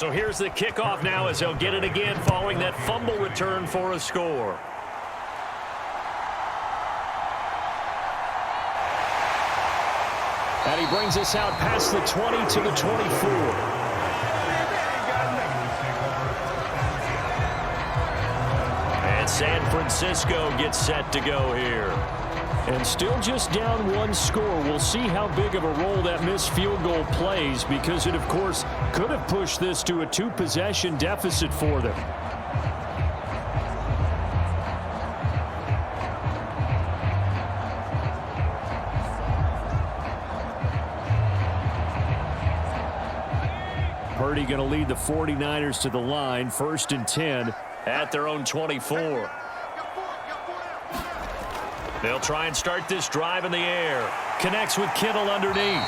So here's the kickoff now as they'll get it again following that fumble return for a score. And he brings us out past the 20 to the 24. And San Francisco gets set to go here. And still just down one score. We'll see how big of a role that missed field goal plays because it, of course, could have pushed this to a two-possession deficit for them. Purdy going to lead the 49ers to the line, 1st and 10 at their own 24. They'll try and start this drive in the air. Connects with Kittle underneath.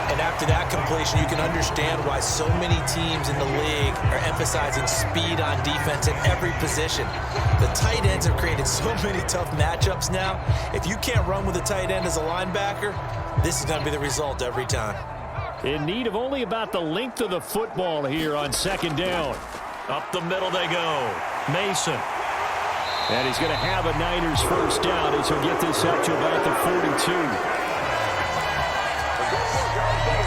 And after that completion, you can understand why so many teams in the league are emphasizing speed on defense at every position. The tight ends have created so many tough matchups now. If you can't run with a tight end as a linebacker, this is going to be the result every time. In need of only about the length of the football here on 2nd down. Up the middle they go. Mason. And he's going to have a Niners 1st down as he'll get this up to about the 42.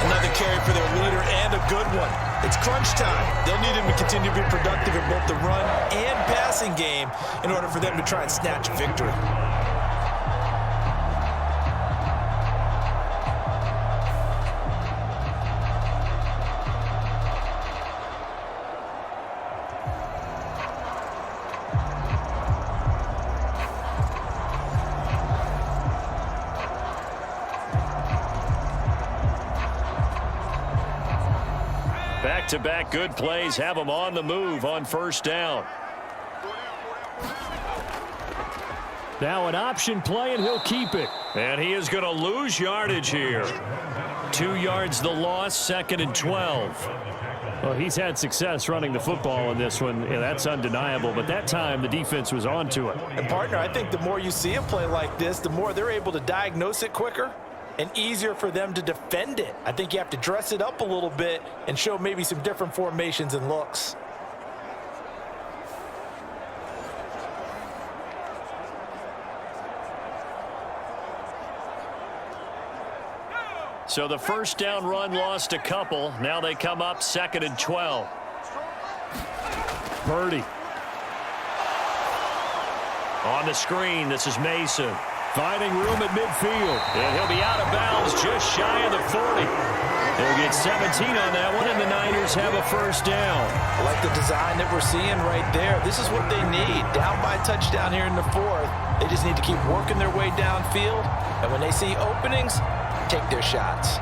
Another carry for their leader and a good one. It's crunch time. They'll need him to continue to be productive in both the run and passing game in order for them to try and snatch a victory. Back-to-back good plays have them on the move on 1st down. Now an option play, and he'll keep it. And he is going to lose yardage here. 2 yards the loss, 2nd and 12. Well, he's had success running the football in this one. Yeah, that's undeniable. But that time, the defense was onto it. And, partner, I think the more you see a play like this, the more they're able to diagnose it quicker and easier for them to defend it. I think you have to dress it up a little bit and show maybe some different formations and looks. So the 1st down run lost a couple. Now they come up 2nd and 12. Purdy. On the screen, this is Mason. Finding room at midfield. And he'll be out of bounds just shy of the 40. They'll get 17 on that one, and the Niners have a 1st down. I like the design that we're seeing right there. This is what they need. Down by a touchdown here in the 4th. They just need to keep working their way downfield. And when they see openings, take their shots.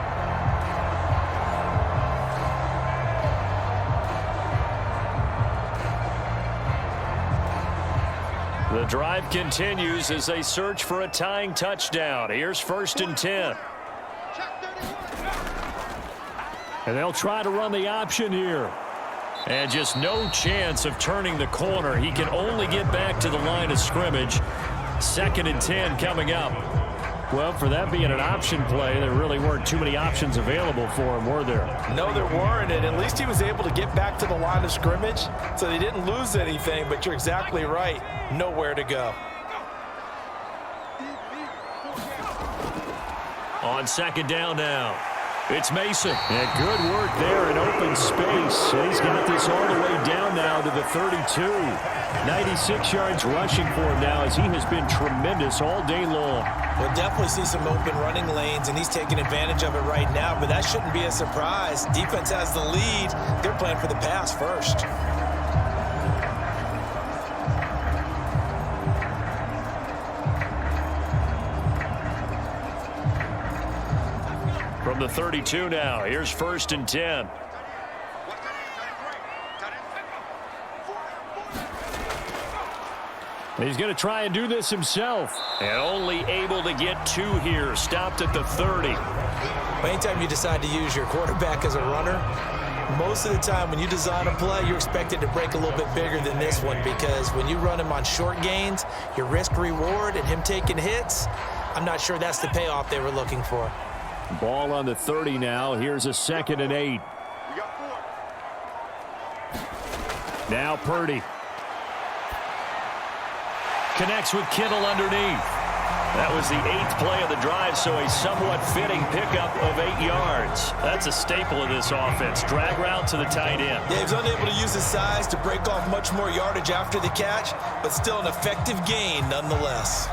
The drive continues as they search for a tying touchdown. Here's 1st and 10. And they'll try to run the option here. And just no chance of turning the corner. He can only get back to the line of scrimmage. 2nd and 10 coming up. Well, for that being an option play, there really weren't too many options available for him, were there? No, there weren't, and at least he was able to get back to the line of scrimmage, so they didn't lose anything, but you're exactly right. Nowhere to go. On 2nd down now. It's Mason. And good work there in open space. He's got this all the way down now to the 32. 96 yards rushing for him now as he has been tremendous all day long. We'll definitely see some open running lanes, and he's taking advantage of it right now, but that shouldn't be a surprise. Defense has the lead. They're playing for the pass first. From the 32 now, here's 1st and 10. He's going to try and do this himself. And only able to get 2 here. Stopped at the 30. Anytime you decide to use your quarterback as a runner, most of the time when you design a play, you're expected to break a little bit bigger than this one, because when you run him on short gains, your risk-reward and him taking hits, I'm not sure that's the payoff they were looking for. Ball on the 30 now. Here's a 2nd and 8. Now Purdy. Connects with Kittle underneath. That was the 8th play of the drive, so a somewhat fitting pickup of 8 yards. That's a staple of this offense. Drag route to the tight end. Yeah, he was unable to use his size to break off much more yardage after the catch, but still an effective gain nonetheless.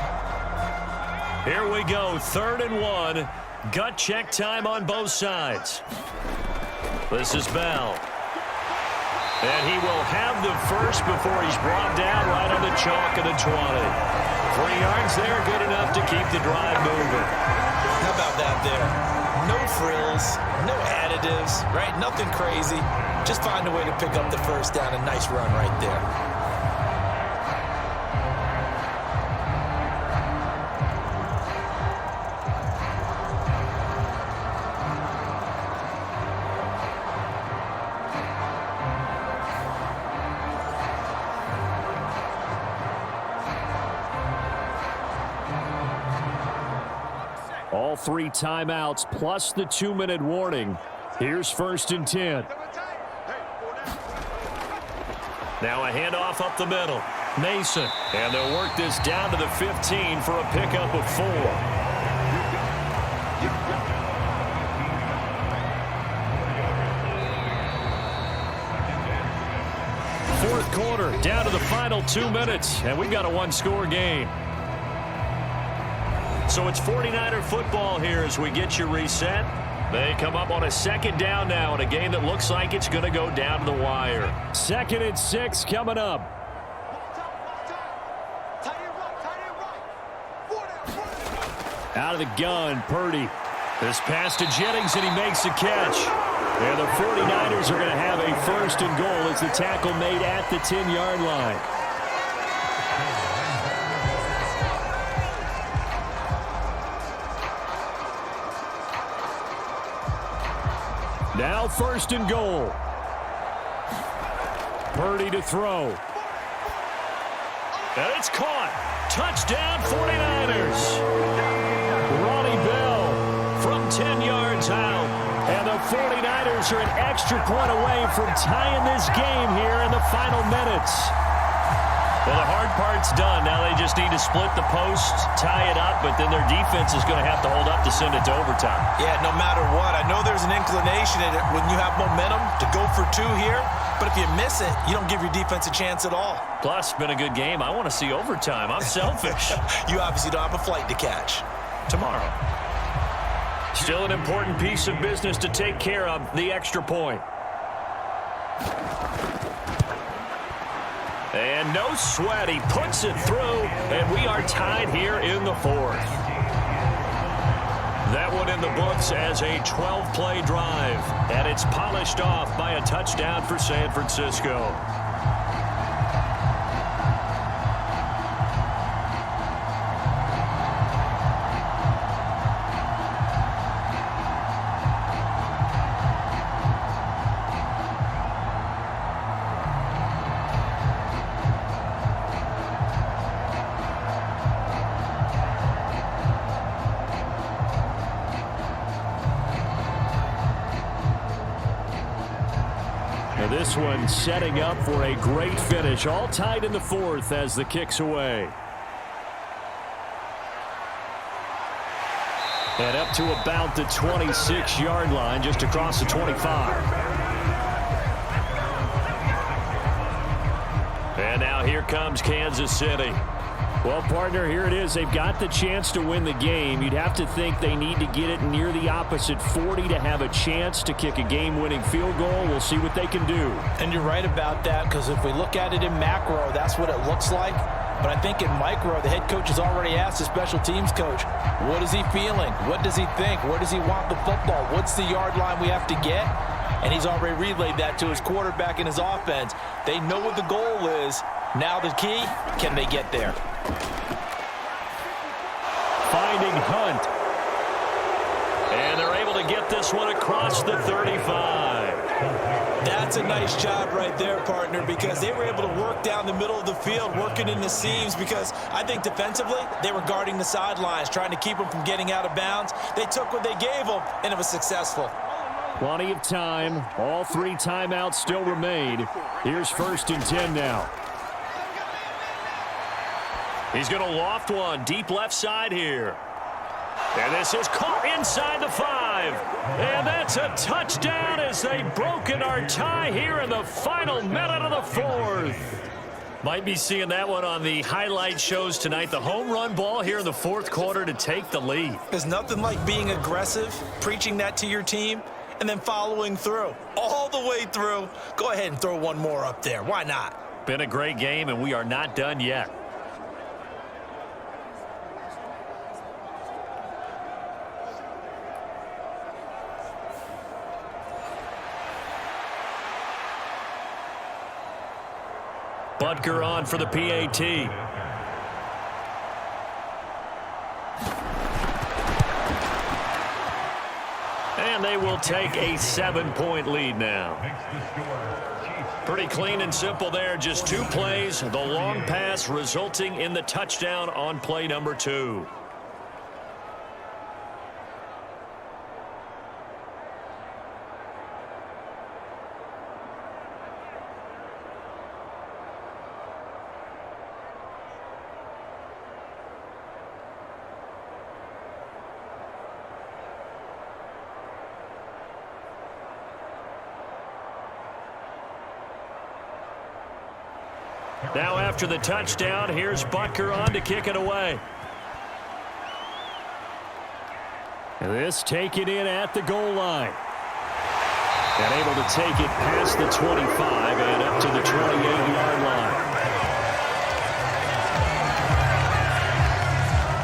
Here we go, 3rd and 1. Gut check time on both sides. This is Bell. And he will have the first before he's brought down right on the chalk of the 20. 3 yards there, good enough to keep the drive moving. How about that there? No frills, no additives, right? Nothing crazy. Just find a way to pick up the first down. A nice run right there. All 3 timeouts plus the 2-minute warning. Here's 1st and 10. Now a handoff up the middle. Mason. And they'll work this down to the 15 for a pickup of 4. Fourth quarter, down to the final 2 minutes, and we've got a 1-score game. So it's 49er football here as we get you reset. They come up on a 2nd down now in a game that looks like it's going to go down to the wire. 2nd and 6 coming up. Out of the gun, Purdy. This pass to Jennings, and he makes the catch. And the 49ers are going to have a 1st and goal as the tackle made at the 10-yard line. Now 1st and goal. Purdy to throw. And it's caught. Touchdown 49ers. Ronnie Bell From 10 yards out. And the 49ers are an extra point away from tying this game here in the final minutes. Well, the hard part's done. Now they just need to split the post, tie it up, but then their defense is going to have to hold up to send it to overtime. Yeah, no matter what. I know there's an inclination in it when you have momentum to go for 2 here, but if you miss it, you don't give your defense a chance at all. Plus, it's been a good game. I want to see overtime. I'm selfish. You obviously don't have a flight to catch. Tomorrow. Still an important piece of business to take care of, the extra point. And no sweat, he puts it through, and we are tied here in the 4th. That one in the books as a 12-play drive, and it's polished off by a touchdown for San Francisco. This one setting up for a great finish. All tied in the 4th as the kick's away. And up to about the 26-yard line, just across the 25. And now here comes Kansas City. Well, partner, here it is. They've got the chance to win the game. You'd have to think they need to get it near the opposite 40 to have a chance to kick a game-winning field goal. We'll see what they can do. And you're right about that, because if we look at it in macro, that's what it looks like. But I think in micro, the head coach has already asked the special teams coach, what is he feeling? What does he think? Where does he want the football? What's the yard line we have to get? And he's already relayed that to his quarterback and his offense. They know what the goal is. Now the key, can they get there? Finding Hunt. And they're able to get this one across the 35. That's That's a nice job right there, partner, because they were able to work down the middle of the field, working in the seams, because I think defensively they were guarding the sidelines, trying to keep them from getting out of bounds. They took what they gave them, and it was successful. Plenty of time. All 3 timeouts still remain. Here's 1st and 10 now. He's going to loft one deep left side here. And this is caught inside the 5. And that's a touchdown as they've broken our tie here in the final minute of the 4th. Might be seeing that one on the highlight shows tonight. The home run ball here in the 4th quarter to take the lead. There's nothing like being aggressive, preaching that to your team, and then following through. All the way through. Go ahead and throw one more up there. Why not? Been a great game, and we are not done yet. Butker on for the PAT. And they will take a 7-point lead now. Pretty clean and simple there. Just 2 plays. The long pass resulting in the touchdown on play number 2. Now after the touchdown, here's Butker on to kick it away. This taken in at the goal line. And able to take it past the 25 and up to the 28-yard line.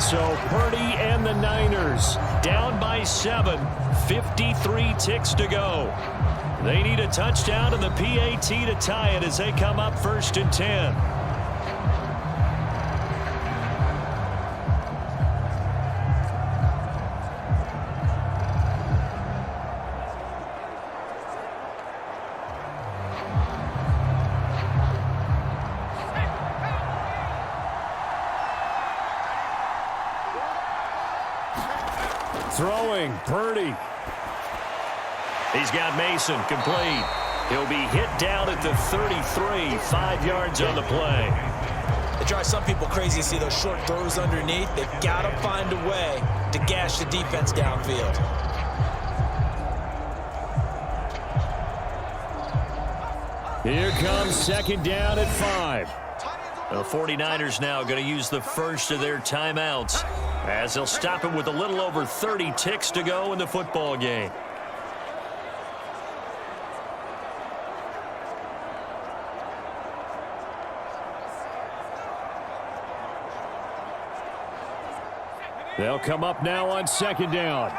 So Purdy and the Niners down by 7, 53 ticks to go. They need a touchdown and the PAT to tie it as they come up 1st and 10. Throwing, Purdy. He's got Mason complete. He'll be hit down at the 33, 5 yards on the play. It drives some people crazy to see those short throws underneath. They've got to find a way to gash the defense downfield. Here comes 2nd down at 5. The 49ers now going to use the first of their timeouts as they'll stop it with a little over 30 ticks to go in the football game. They'll come up now on 2nd down.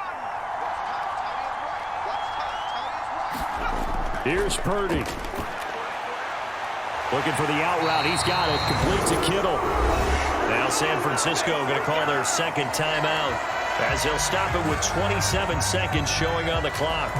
Here's Purdy. Looking for the out route. He's got it. Complete to Kittle. Now San Francisco going to call their 2nd timeout as they'll stop it with 27 seconds showing on the clock.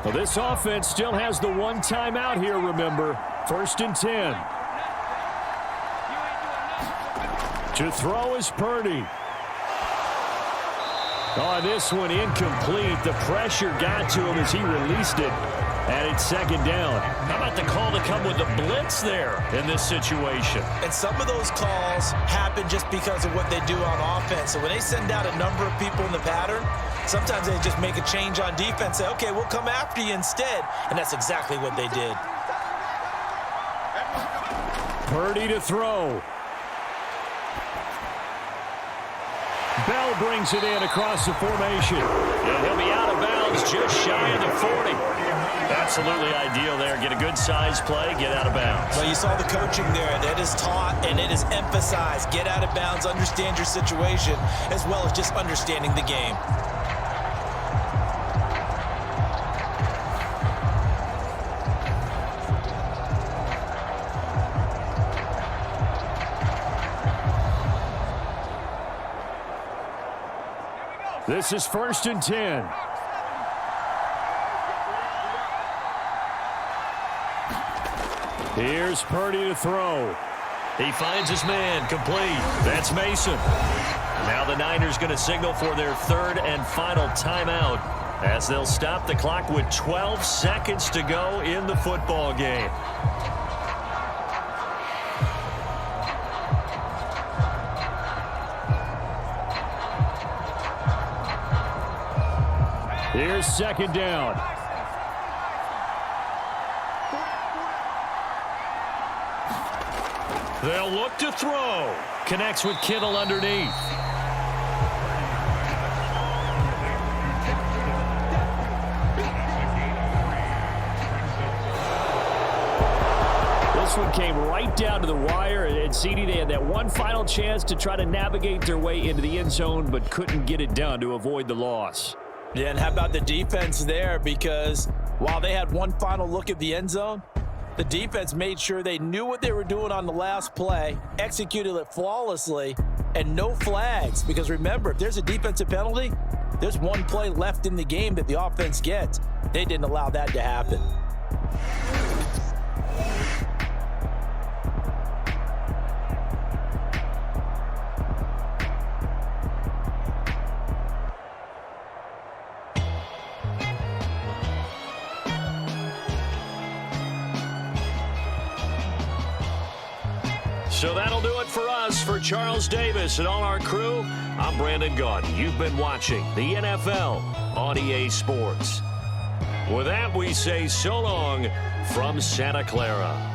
Well, this offense still has the 1 timeout here, remember. 1st and 10. To throw is Purdy. Oh, this one incomplete. The pressure got to him as he released it. And it's 2nd down. How about the call to come with the blitz there in this situation? And some of those calls happen just because of what they do on offense. So when they send out a number of people in the pattern, sometimes they just make a change on defense, say, okay, we'll come after you instead. And that's exactly what they did. Purdy to throw. Bell brings it in across the formation. And he'll be out of bounds just shy of the 40. Absolutely ideal there. Get a good size play, get out of bounds. Well, you saw the coaching there. That is taught and it is emphasized. Get out of bounds, understand your situation, as well as just understanding the game. This is 1st and 10. Here's Purdy to throw. He finds his man, complete. That's Mason. Now the Niners going to signal for their 3rd and final timeout as they'll stop the clock with 12 seconds to go in the football game. Here's 2nd down. They'll look to throw. Connects with Kittle underneath. This one came right down to the wire, and CD, they had that one final chance to try to navigate their way into the end zone, but couldn't get it done to avoid the loss. Yeah, and how about the defense there? Because while they had one final look at the end zone, the defense made sure they knew what they were doing on the last play, executed it flawlessly, and no flags. Because remember, if there's a defensive penalty, there's one play left in the game that the offense gets. They didn't allow that to happen. So that'll do it for us. For Charles Davis and all our crew, I'm Brandon Gaudin. You've been watching the NFL on EA Sports. With that, we say so long from Santa Clara.